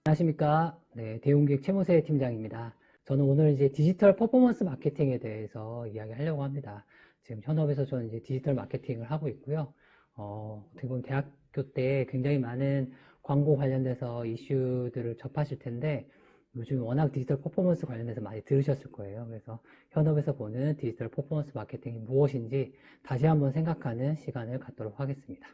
안녕하십니까. 네, 대웅기획 최무세 팀장입니다. 저는 오늘 이제 디지털 퍼포먼스 마케팅에 대해서 이야기하려고 합니다. 지금 현업에서 저는 이제 디지털 마케팅을 하고 있고요. 어떻게 보면 대학교 때 굉장히 많은 광고 관련돼서 이슈들을 접하실 텐데, 요즘 워낙 디지털 퍼포먼스 관련돼서 많이 들으셨을 거예요. 그래서 현업에서 보는 디지털 퍼포먼스 마케팅이 무엇인지 다시 한번 생각하는 시간을 갖도록 하겠습니다.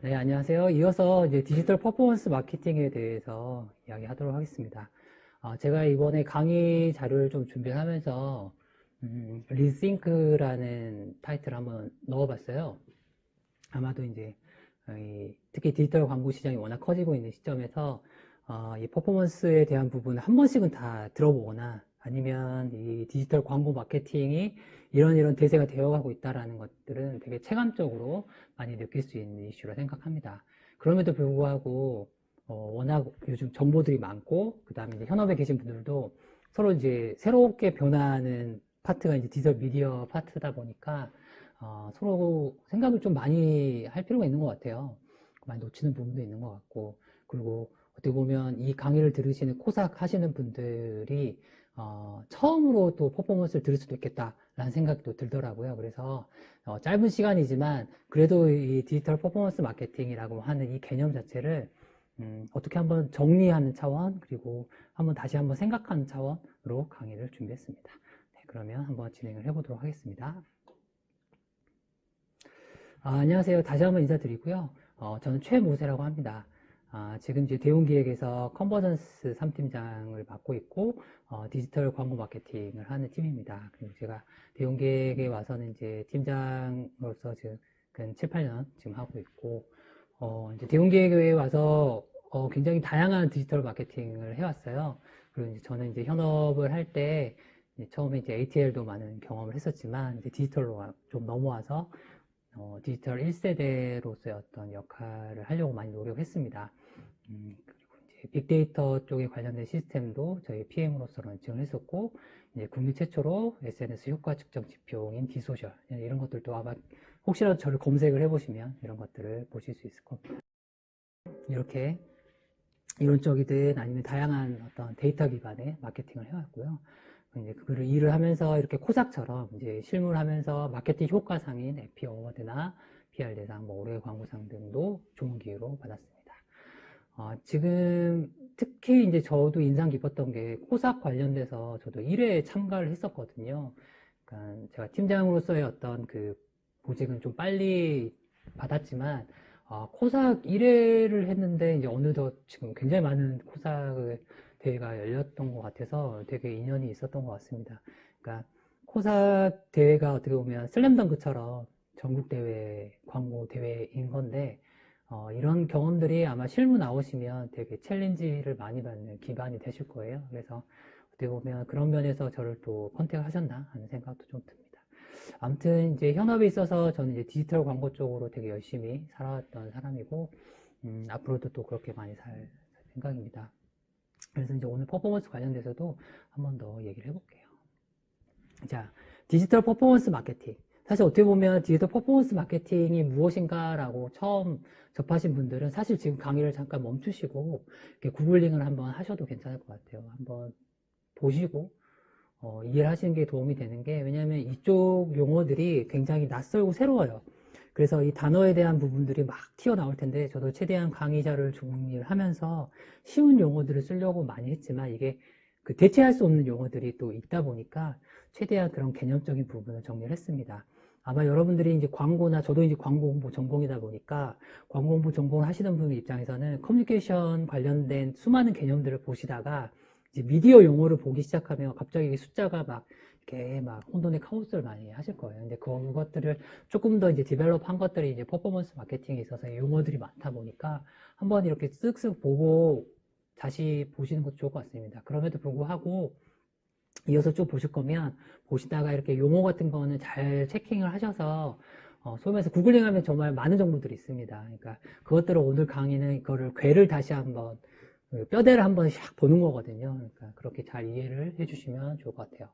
네, 안녕하세요. 이어서 이제 디지털 퍼포먼스 마케팅에 대해서 이야기하도록 하겠습니다. 제가 이번에 강의 자료를 좀 준비하면서 리싱크라는 타이틀을 한번 넣어봤어요. 아마도 이제 특히 디지털 광고 시장이 워낙 커지고 있는 시점에서 이 퍼포먼스에 대한 부분을 한 번씩은 다 들어보거나 아니면 이 디지털 광고 마케팅이 이런 대세가 되어가고 있다는 것들은 되게 체감적으로 많이 느낄 수 있는 이슈라 생각합니다. 그럼에도 불구하고 워낙 요즘 정보들이 많고 그 다음에 현업에 계신 분들도 서로 이제 새롭게 변화하는 파트가 이제 디지털 미디어 파트다 보니까 서로 생각을 좀 많이 할 필요가 있는 것 같아요. 많이 놓치는 부분도 있는 것 같고, 그리고 어떻게 보면 이 강의를 들으시는 코삭 하시는 분들이 처음으로 또 퍼포먼스를 들을 수도 있겠다라는 생각도 들더라고요. 그래서 짧은 시간이지만 그래도 이 디지털 퍼포먼스 마케팅이라고 하는 이 개념 자체를 어떻게 한번 정리하는 차원, 그리고 다시 한번 생각하는 차원으로 강의를 준비했습니다. 네, 그러면 한번 진행을 해보도록 하겠습니다. 안녕하세요. 다시 한번 인사드리고요. 저는 최모세라고 합니다. 지금 이제 대웅기획에서 컨버전스 3팀장을 맡고 있고, 디지털 광고 마케팅을 하는 팀입니다. 그리고 제가 대웅기획에 와서는 이제 팀장으로서 지금 근 7, 8년 지금 하고 있고, 이제 대웅기획에 와서 굉장히 다양한 디지털 마케팅을 해왔어요. 그리고 이제 저는 이제 현업을 할 때 처음에 이제 ATL도 많은 경험을 했었지만, 이제 디지털로 좀 넘어와서 디지털 1세대로서의 어떤 역할을 하려고 많이 노력했습니다. 그리고 이제 빅데이터 쪽에 관련된 시스템도 저희 PM으로서 런칭을 했었고, 이제 국내 최초로 SNS 효과 측정 지표인 디소셜, 이런 것들도 아마 혹시라도 저를 검색을 해보시면 이런 것들을 보실 수 있을 겁니다. 이렇게 이론적이든 아니면 다양한 어떤 데이터 기반의 마케팅을 해왔고요. 이제 그거를 일을 하면서 이렇게 코삭처럼 이제 실무를 하면서 마케팅 효과상인 에피 어워드나 PR 대상, 뭐 올해의 광고상 등도 좋은 기회로 받았습니다. 지금 특히 이제 저도 인상 깊었던 게 코삭 관련돼서 저도 1회에 참가를 했었거든요. 그러니까 제가 팀장으로서의 어떤 그 보직은 좀 빨리 받았지만 코삭 1회를 했는데 이제 어느덧 지금 굉장히 많은 코삭 대회가 열렸던 것 같아서 되게 인연이 있었던 것 같습니다. 그러니까 코삭 대회가 어떻게 보면 슬램덩크처럼 전국 대회 광고 대회인 건데 이런 경험들이 아마 실무 나오시면 되게 챌린지를 많이 받는 기반이 되실 거예요. 그래서 어떻게 보면 그런 면에서 저를 또 컨택하셨나 하는 생각도 좀 듭니다. 아무튼 이제 현업에 있어서 저는 이제 디지털 광고 쪽으로 되게 열심히 살아왔던 사람이고 앞으로도 또 그렇게 많이 살 생각입니다. 그래서 이제 오늘 퍼포먼스 관련돼서도 한 번 더 얘기를 해볼게요. 자, 디지털 퍼포먼스 마케팅. 사실 어떻게 보면 디지털 퍼포먼스 마케팅이 무엇인가라고 처음 접하신 분들은 사실 지금 강의를 잠깐 멈추시고 이렇게 구글링을 한번 하셔도 괜찮을 것 같아요. 한번 보시고 이해를 하시는 게 도움이 되는 게, 왜냐하면 이쪽 용어들이 굉장히 낯설고 새로워요. 그래서 이 단어에 대한 부분들이 막 튀어나올 텐데 저도 최대한 강의자를 정리를 하면서 쉬운 용어들을 쓰려고 많이 했지만 이게 그 대체할 수 없는 용어들이 또 있다 보니까 최대한 그런 개념적인 부분을 정리를 했습니다. 아마 여러분들이 이제 광고나, 저도 이제 광고 홍보 전공이다 보니까 광고 홍보 전공을 하시는 분들 입장에서는 커뮤니케이션 관련된 수많은 개념들을 보시다가 이제 미디어 용어를 보기 시작하면 갑자기 숫자가 막 이렇게 막 혼돈의 카오스를 많이 하실 거예요. 근데 그것들을 조금 더 이제 디벨롭 한 것들이 이제 퍼포먼스 마케팅에 있어서 용어들이 많다 보니까 한번 이렇게 쓱쓱 보고 다시 보시는 것도 좋을 것 같습니다. 그럼에도 불구하고 이어서 쭉 보실 거면 보시다가 이렇게 용어 같은 거는 잘 체킹을 하셔서 소위 말해서 구글링 하면 정말 많은 정보들이 있습니다. 그러니까 그것들을 오늘 강의는 이거를 궤를 다시 한번 뼈대를 한번 샥 보는 거거든요. 그러니까 그렇게 잘 이해를 해주시면 좋을 것 같아요.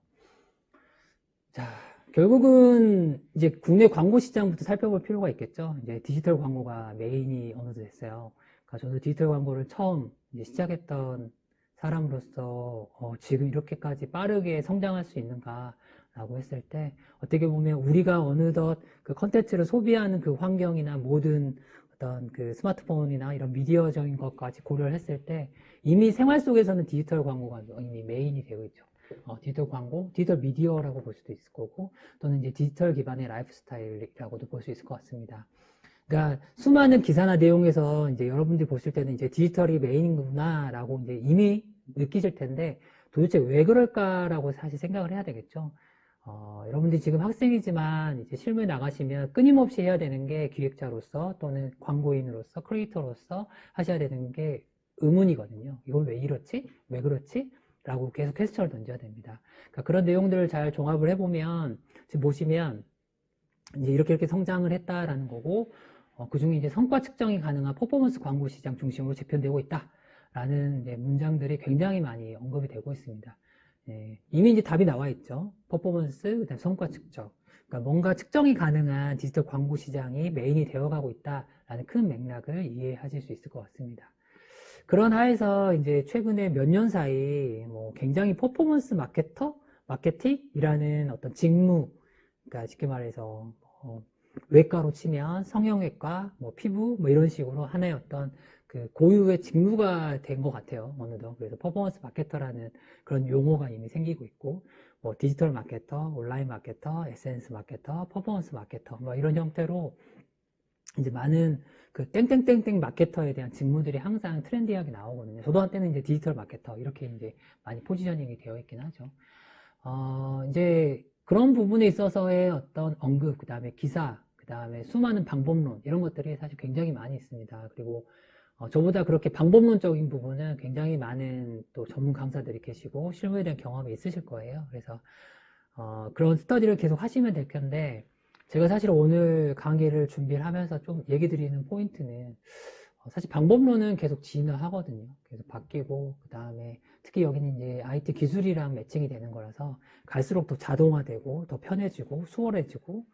자, 결국은 이제 국내 광고 시장부터 살펴볼 필요가 있겠죠. 이제 디지털 광고가 메인이 어느 정도 됐어요. 그러니까 저도 디지털 광고를 처음 이제 시작했던 사람으로서 지금 이렇게까지 빠르게 성장할 수 있는가라고 했을 때 어떻게 보면 우리가 어느덧 그 컨텐츠를 소비하는 그 환경이나 모든 어떤 그 스마트폰이나 이런 미디어적인 것까지 고려를 했을 때 이미 생활 속에서는 디지털 광고가 이미 메인이 되고 있죠. 디지털 광고, 디지털 미디어라고 볼 수도 있을 거고, 또는 이제 디지털 기반의 라이프 스타일이라고도 볼 수 있을 것 같습니다. 그러니까 수많은 기사나 내용에서 이제 여러분들이 보실 때는 이제 디지털이 메인이구나라고 이제 이미 느끼실 텐데 도대체 왜 그럴까라고 사실 생각을 해야 되겠죠. 여러분들이 지금 학생이지만 이제 실무에 나가시면 끊임없이 해야 되는 게 기획자로서 또는 광고인으로서 크리에이터로서 하셔야 되는 게 의문이거든요. 이건 왜 이렇지? 왜 그렇지? 라고 계속 퀘스천을 던져야 됩니다. 그러니까 그런 내용들을 잘 종합을 해보면 지금 보시면 이제 이렇게 성장을 했다라는 거고 그 중에 이제 성과 측정이 가능한 퍼포먼스 광고 시장 중심으로 재편되고 있다라는 이제 문장들이 굉장히 많이 언급이 되고 있습니다. 이미 이제 답이 나와 있죠. 퍼포먼스, 그다음 성과 측정. 그러니까 뭔가 측정이 가능한 디지털 광고 시장이 메인이 되어가고 있다라는 큰 맥락을 이해하실 수 있을 것 같습니다. 그런 하에서 이제 최근에 몇 년 사이 뭐 굉장히 퍼포먼스 마케팅이라는 어떤 직무, 그러니까 쉽게 말해서 외과로 치면 성형외과, 뭐 피부, 뭐 이런 식으로 하나의 어떤 그 고유의 직무가 된 것 같아요. 어느덧. 그래서 퍼포먼스 마케터라는 그런 용어가 이미 생기고 있고, 뭐 디지털 마케터, 온라인 마케터, SNS 마케터, 퍼포먼스 마케터, 뭐 이런 형태로 이제 많은 그 땡땡땡땡 마케터에 대한 직무들이 항상 트렌디하게 나오거든요. 저도 한때는 이제 디지털 마케터 이렇게 이제 많이 포지셔닝이 되어 있긴 하죠. 이제 그런 부분에 있어서의 어떤 언급, 그 다음에 기사, 그 다음에 수많은 방법론 이런 것들이 사실 굉장히 많이 있습니다. 그리고 저보다 그렇게 방법론적인 부분은 굉장히 많은 또 전문 강사들이 계시고 실무에 대한 경험이 있으실 거예요. 그래서 그런 스터디를 계속 하시면 될 텐데 제가 사실 오늘 강의를 준비를 하면서 좀 얘기 드리는 포인트는 사실 방법론은 계속 진화하거든요. 계속 바뀌고 그 다음에 특히 여기는 이제 IT 기술이랑 매칭이 되는 거라서 갈수록 더 자동화되고 더 편해지고 수월해지고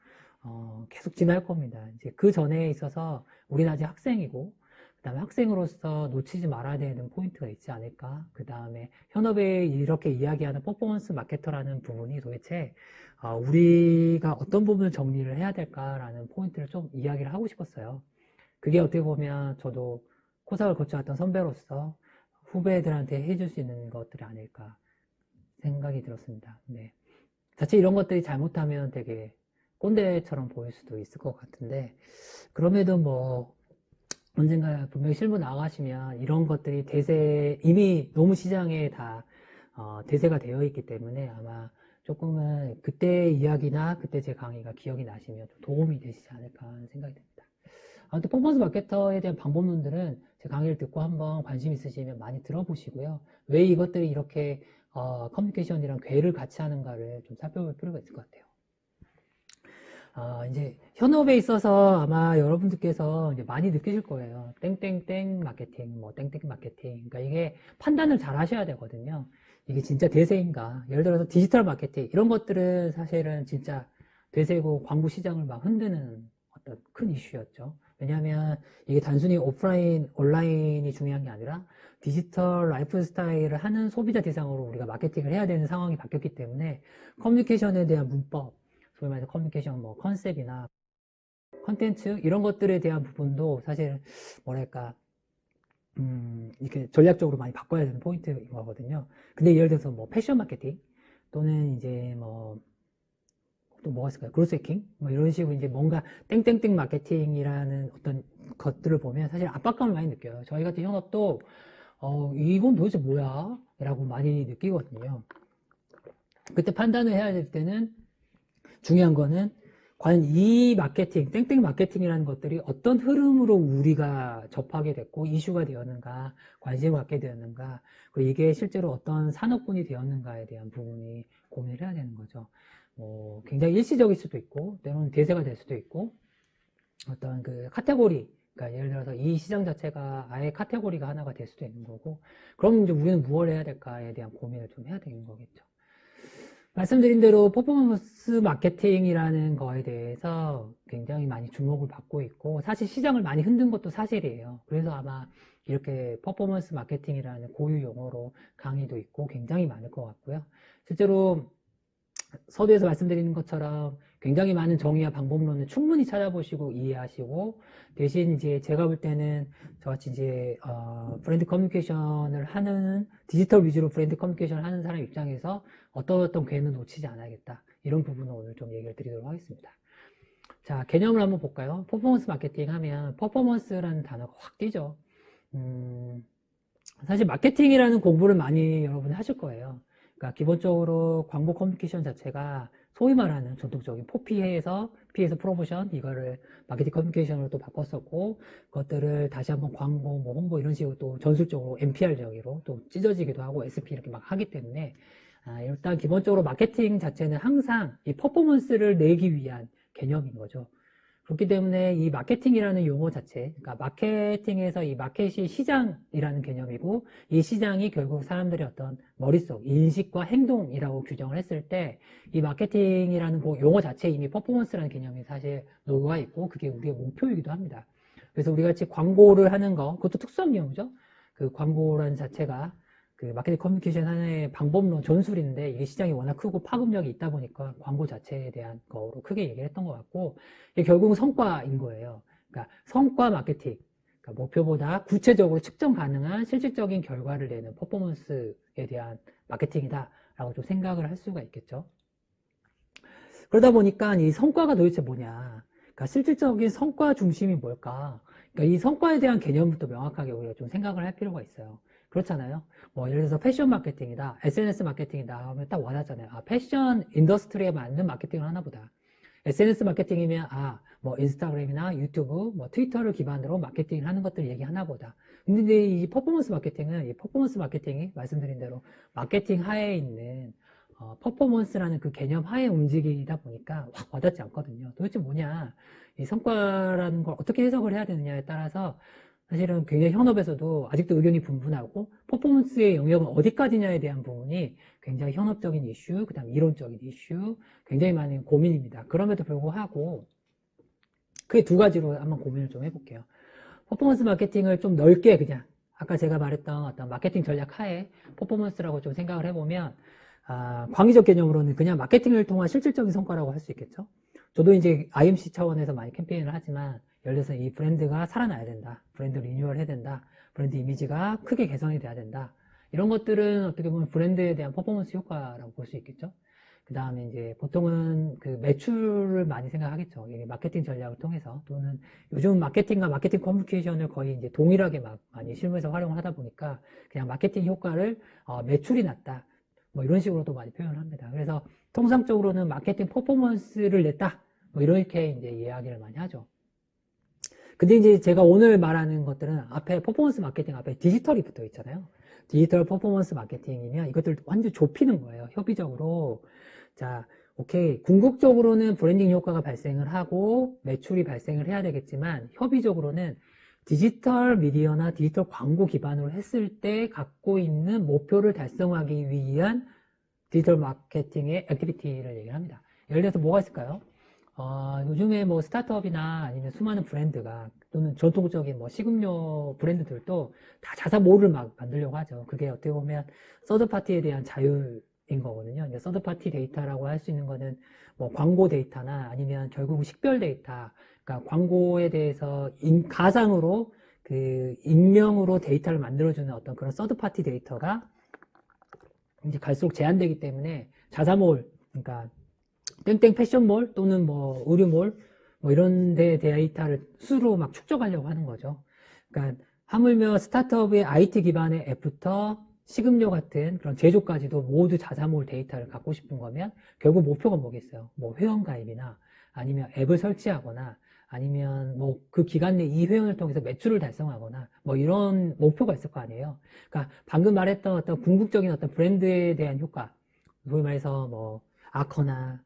계속 진화할 겁니다. 이제 그 전에 있어서 우리는 아직 학생이고 그 다음에 학생으로서 놓치지 말아야 되는 포인트가 있지 않을까. 그 다음에 현업에 이렇게 이야기하는 퍼포먼스 마케터라는 부분이 도대체 우리가 어떤 부분을 정리를 해야 될까라는 포인트를 좀 이야기를 하고 싶었어요. 그게 어떻게 보면 저도 코사를 거쳐왔던 선배로서 후배들한테 해줄 수 있는 것들이 아닐까 생각이 들었습니다. 네. 자칫 이런 것들이 잘못하면 되게 꼰대처럼 보일 수도 있을 것 같은데 그럼에도 뭐 언젠가 분명히 실무 나가시면 이런 것들이 이미 너무 시장에 다 대세가 되어 있기 때문에 아마 조금은 그때 이야기나 그때 제 강의가 기억이 나시면 좀 도움이 되시지 않을까 하는 생각이 듭니다. 아무튼 퍼포먼스 마케터에 대한 방법론들은 제 강의를 듣고 한번 관심 있으시면 많이 들어보시고요. 왜 이것들이 이렇게 커뮤니케이션이랑 궤를 같이 하는가를 좀 살펴볼 필요가 있을 것 같아요. 이제 현업에 있어서 아마 여러분들께서 이제 많이 느끼실 거예요. 땡땡땡 마케팅, 뭐 땡땡 마케팅. 그러니까 이게 판단을 잘 하셔야 되거든요. 이게 진짜 대세인가? 예를 들어서 디지털 마케팅 이런 것들은 사실은 진짜 대세고 광고 시장을 막 흔드는 어떤 큰 이슈였죠. 왜냐하면 이게 단순히 오프라인, 온라인이 중요한 게 아니라 디지털 라이프 스타일을 하는 소비자 대상으로 우리가 마케팅을 해야 되는 상황이 바뀌었기 때문에 커뮤니케이션에 대한 문법, 소위 말해서 커뮤니케이션 뭐 컨셉이나 컨텐츠 이런 것들에 대한 부분도 사실 뭐랄까 이렇게 전략적으로 많이 바꿔야 되는 포인트인 거거든요. 근데 예를 들어서 뭐 패션 마케팅 또는 이제 뭐 또 뭐가 있을까요? 그로스 해킹? 뭐 이런 식으로 이제 뭔가 땡땡땡 마케팅이라는 어떤 것들을 보면 사실 압박감을 많이 느껴요. 저희 같은 현업도 이건 도대체 뭐야? 라고 많이 느끼거든요. 그때 판단을 해야 될 때는 중요한 거는 과연 이 마케팅, 땡땡 마케팅이라는 것들이 어떤 흐름으로 우리가 접하게 됐고 이슈가 되었는가, 관심을 갖게 되었는가, 그리고 이게 실제로 어떤 산업군이 되었는가에 대한 부분이 고민을 해야 되는 거죠. 굉장히 일시적일 수도 있고, 때로는 대세가 될 수도 있고, 어떤 그 카테고리, 그러니까 예를 들어서 이 시장 자체가 아예 카테고리가 하나가 될 수도 있는 거고, 그럼 이제 우리는 무엇을 해야 될까에 대한 고민을 좀 해야 되는 거겠죠. 말씀드린 대로 퍼포먼스 마케팅이라는 거에 대해서 굉장히 많이 주목을 받고 있고 사실 시장을 많이 흔든 것도 사실이에요. 그래서 아마 이렇게 퍼포먼스 마케팅이라는 고유 용어로 강의도 있고 굉장히 많을 것 같고요. 실제로 서두에서 말씀드리는 것처럼 굉장히 많은 정의와 방법론을 충분히 찾아보시고 이해하시고 대신 이제 제가 볼 때는 저같이 이제 브랜드 커뮤니케이션을 하는 디지털 위주로 브랜드 커뮤니케이션을 하는 사람 입장에서 어떤 궤는 놓치지 않아야겠다 이런 부분을 오늘 좀 얘기를 드리도록 하겠습니다. 자, 개념을 한번 볼까요? 퍼포먼스 마케팅 하면 퍼포먼스라는 단어가 확 뛰죠. 사실 마케팅이라는 공부를 많이 여러분이 하실 거예요. 그러니까 기본적으로 광고 커뮤니케이션 자체가 소위 말하는 전통적인 PP에서 프로모션 이거를 마케팅 커뮤니케이션으로 또 바꿨었고 그것들을 다시 한번 광고, 뭐 홍보 이런 식으로 또 전술적으로 MPR 저기로 또 찢어지기도 하고 SP 이렇게 막 하기 때문에 일단 기본적으로 마케팅 자체는 항상 이 퍼포먼스를 내기 위한 개념인 거죠. 그렇기 때문에 이 마케팅이라는 용어 자체, 그러니까 마케팅에서 이 마켓이 시장이라는 개념이고 이 시장이 결국 사람들의 어떤 머릿속, 인식과 행동이라고 규정을 했을 때 이 마케팅이라는 그 용어 자체에 이미 퍼포먼스라는 개념이 사실 녹아 있고 그게 우리의 목표이기도 합니다. 그래서 우리 같이 광고를 하는 거, 그것도 특수한 경우죠. 그 광고라는 자체가 그 마케팅 커뮤니케이션 하나의 방법론 전술인데 이게 시장이 워낙 크고 파급력이 있다 보니까 광고 자체에 대한 거로 크게 얘기를 했던 것 같고 이게 결국은 성과인 거예요. 그러니까 성과 마케팅, 그러니까 목표보다 구체적으로 측정 가능한 실질적인 결과를 내는 퍼포먼스에 대한 마케팅이다라고 좀 생각을 할 수가 있겠죠. 그러다 보니까 이 성과가 도대체 뭐냐, 그러니까 실질적인 성과 중심이 뭘까, 그러니까 이 성과에 대한 개념부터 명확하게 우리가 좀 생각을 할 필요가 있어요. 그렇잖아요. 뭐 예를 들어서 패션 마케팅이다, SNS 마케팅이다 하면 딱 와닿잖아요. 아, 패션 인더스트리에 맞는 마케팅을 하나 보다. SNS 마케팅이면 뭐 인스타그램이나 유튜브, 뭐 트위터를 기반으로 마케팅을 하는 것들 얘기하나 보다. 근데 이 퍼포먼스 마케팅은 이 퍼포먼스 마케팅이 말씀드린 대로 마케팅 하에 있는 퍼포먼스라는 그 개념 하에 움직이다 보니까 확 와닿지 않거든요. 도대체 뭐냐, 이 성과라는 걸 어떻게 해석을 해야 되느냐에 따라서 사실은 굉장히 현업에서도 아직도 의견이 분분하고 퍼포먼스의 영역은 어디까지냐에 대한 부분이 굉장히 현업적인 이슈, 그 다음 이론적인 이슈, 굉장히 많은 고민입니다. 그럼에도 불구하고 크게 두 가지로 한번 고민을 좀 해볼게요. 퍼포먼스 마케팅을 좀 넓게 그냥 아까 제가 말했던 어떤 마케팅 전략 하에 퍼포먼스라고 좀 생각을 해보면 광의적 개념으로는 그냥 마케팅을 통한 실질적인 성과라고 할 수 있겠죠. 저도 이제 IMC 차원에서 많이 캠페인을 하지만 예를 들어서 이 브랜드가 살아나야 된다, 브랜드 리뉴얼 해야 된다, 브랜드 이미지가 크게 개선이 돼야 된다, 이런 것들은 어떻게 보면 브랜드에 대한 퍼포먼스 효과라고 볼 수 있겠죠. 그 다음에 이제 보통은 그 매출을 많이 생각하겠죠. 마케팅 전략을 통해서. 또는 요즘 마케팅과 마케팅 커뮤니케이션을 거의 이제 동일하게 막 많이 실무에서 활용을 하다 보니까 그냥 마케팅 효과를 매출이 났다, 뭐 이런 식으로도 많이 표현을 합니다. 그래서 통상적으로는 마케팅 퍼포먼스를 냈다, 뭐 이렇게 이제 이야기를 많이 하죠. 근데 이제 제가 오늘 말하는 것들은 앞에 퍼포먼스 마케팅 앞에 디지털이 붙어 있잖아요. 디지털 퍼포먼스 마케팅이면 이것들 완전 좁히는 거예요. 협의적으로. 자, 오케이. 궁극적으로는 브랜딩 효과가 발생을 하고 매출이 발생을 해야 되겠지만 협의적으로는 디지털 미디어나 디지털 광고 기반으로 했을 때 갖고 있는 목표를 달성하기 위한 디지털 마케팅의 액티비티를 얘기를 합니다. 예를 들어서 뭐가 있을까요? 요즘에 뭐 스타트업이나 아니면 수많은 브랜드가 또는 전통적인 뭐 식음료 브랜드들도 다 자사몰을 막 만들려고 하죠. 그게 어떻게 보면 서드파티에 대한 자율인 거거든요. 이제 서드파티 데이터라고 할 수 있는 거는 뭐 광고 데이터나 아니면 결국 식별 데이터, 그러니까 광고에 대해서 가상으로 그 익명으로 데이터를 만들어주는 어떤 그런 서드파티 데이터가 이제 갈수록 제한되기 때문에 자사몰, 그러니까 땡땡 패션몰 또는 뭐 의류몰 뭐 이런 데 데이터를 수로 막 축적하려고 하는 거죠. 그러니까 하물며 스타트업의 IT 기반의 앱부터 식음료 같은 그런 제조까지도 모두 자사몰 데이터를 갖고 싶은 거면 결국 목표가 뭐겠어요? 뭐 회원가입이나 아니면 앱을 설치하거나 아니면 뭐 그 기간 내 이 회원을 통해서 매출을 달성하거나 뭐 이런 목표가 있을 거 아니에요. 그러니까 방금 말했던 어떤 궁극적인 어떤 브랜드에 대한 효과, 소위 말해서 뭐 아커나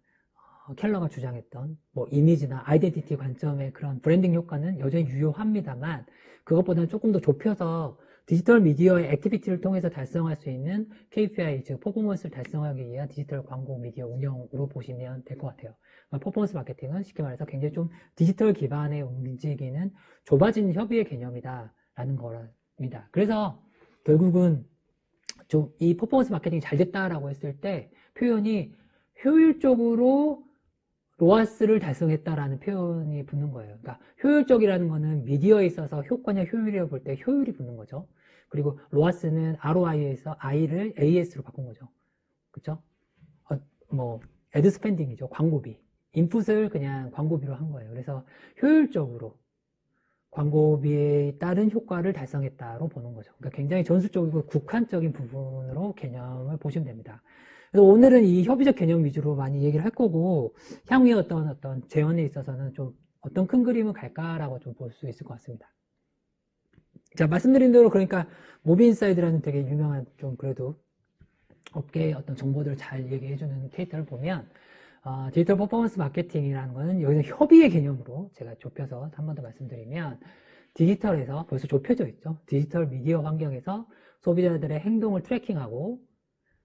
켈러가 주장했던 뭐 이미지나 아이덴티티 관점의 그런 브랜딩 효과는 여전히 유효합니다만 그것보다는 조금 더 좁혀서 디지털 미디어의 액티비티를 통해서 달성할 수 있는 KPI, 즉 퍼포먼스를 달성하기 위한 디지털 광고 미디어 운영으로 보시면 될 것 같아요. 퍼포먼스 마케팅은 쉽게 말해서 굉장히 좀 디지털 기반에 움직이는 좁아진 협의의 개념이다라는 거랍니다. 그래서 결국은 좀 이 퍼포먼스 마케팅이 잘 됐다라고 했을 때 표현이 효율적으로 로아스를 달성했다라는 표현이 붙는 거예요. 그러니까 효율적이라는 거는 미디어에 있어서 효과냐 효율이라고 볼 때 효율이 붙는 거죠. 그리고 로아스는 ROI에서 I를 AS로 바꾼 거죠. 그쵸? 애드 스펜딩이죠. 광고비. 인풋을 그냥 광고비로 한 거예요. 그래서 효율적으로 광고비에 따른 효과를 달성했다로 보는 거죠. 그러니까 굉장히 전술적이고 국한적인 부분으로 개념을 보시면 됩니다. 그래서 오늘은 이 협의적 개념 위주로 많이 얘기를 할 거고, 향후에 어떤 재현에 있어서는 좀 어떤 큰 그림을 갈까라고 좀 볼 수 있을 것 같습니다. 자, 말씀드린 대로 그러니까 모비인사이드라는 되게 유명한 좀 그래도 업계의 어떤 정보들을 잘 얘기해주는 캐릭터를 보면, 디지털 퍼포먼스 마케팅이라는 거는 여기서 협의의 개념으로 제가 좁혀서 한 번 더 말씀드리면, 디지털에서 벌써 좁혀져 있죠. 디지털 미디어 환경에서 소비자들의 행동을 트래킹하고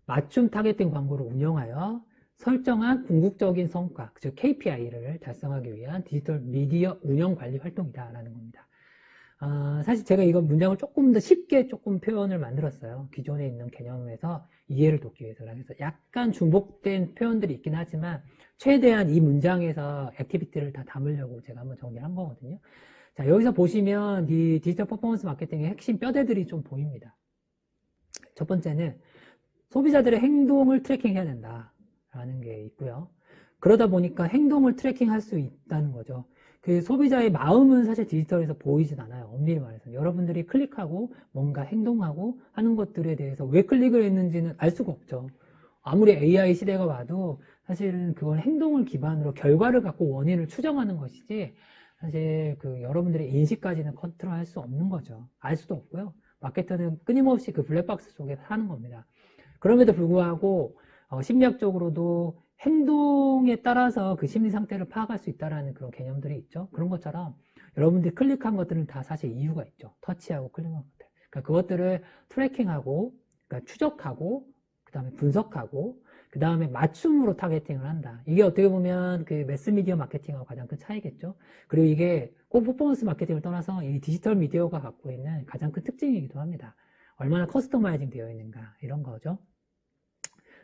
맞춤 타겟팅 광고를 운영하여 설정한 궁극적인 성과, 즉 KPI를 달성하기 위한 디지털 미디어 운영 관리 활동이다라는 겁니다. 사실 제가 이거 문장을 조금 더 쉽게 조금 표현을 만들었어요. 기존에 있는 개념에서 이해를 돕기 위해서. 그래서 약간 중복된 표현들이 있긴 하지만 최대한 이 문장에서 액티비티를 다 담으려고 제가 한번 정리를 한 거거든요. 자, 여기서 보시면 이 디지털 퍼포먼스 마케팅의 핵심 뼈대들이 좀 보입니다. 첫 번째는 소비자들의 행동을 트래킹해야 된다라는 게 있고요. 그러다 보니까 행동을 트래킹할 수 있다는 거죠. 그 소비자의 마음은 사실 디지털에서 보이진 않아요. 엄밀히 말해서. 여러분들이 클릭하고 뭔가 행동하고 하는 것들에 대해서 왜 클릭을 했는지는 알 수가 없죠. 아무리 AI 시대가 와도 사실은 그건 행동을 기반으로 결과를 갖고 원인을 추정하는 것이지 사실 그 여러분들의 인식까지는 컨트롤할 수 없는 거죠. 알 수도 없고요. 마케터는 끊임없이 그 블랙박스 속에 사는 겁니다. 그럼에도 불구하고 심리학적으로도 행동에 따라서 그 심리 상태를 파악할 수 있다는 그런 개념들이 있죠. 그런 것처럼 여러분들이 클릭한 것들은 다 사실 이유가 있죠. 터치하고 클릭한 것들. 그러니까 그것들을 트래킹하고, 그러니까 추적하고, 그 다음에 분석하고, 그 다음에 맞춤으로 타겟팅을 한다. 이게 어떻게 보면 그 매스미디어 마케팅하고 가장 큰 차이겠죠. 그리고 이게 꼭 퍼포먼스 마케팅을 떠나서 이 디지털 미디어가 갖고 있는 가장 큰 특징이기도 합니다. 얼마나 커스터마이징 되어 있는가 이런 거죠.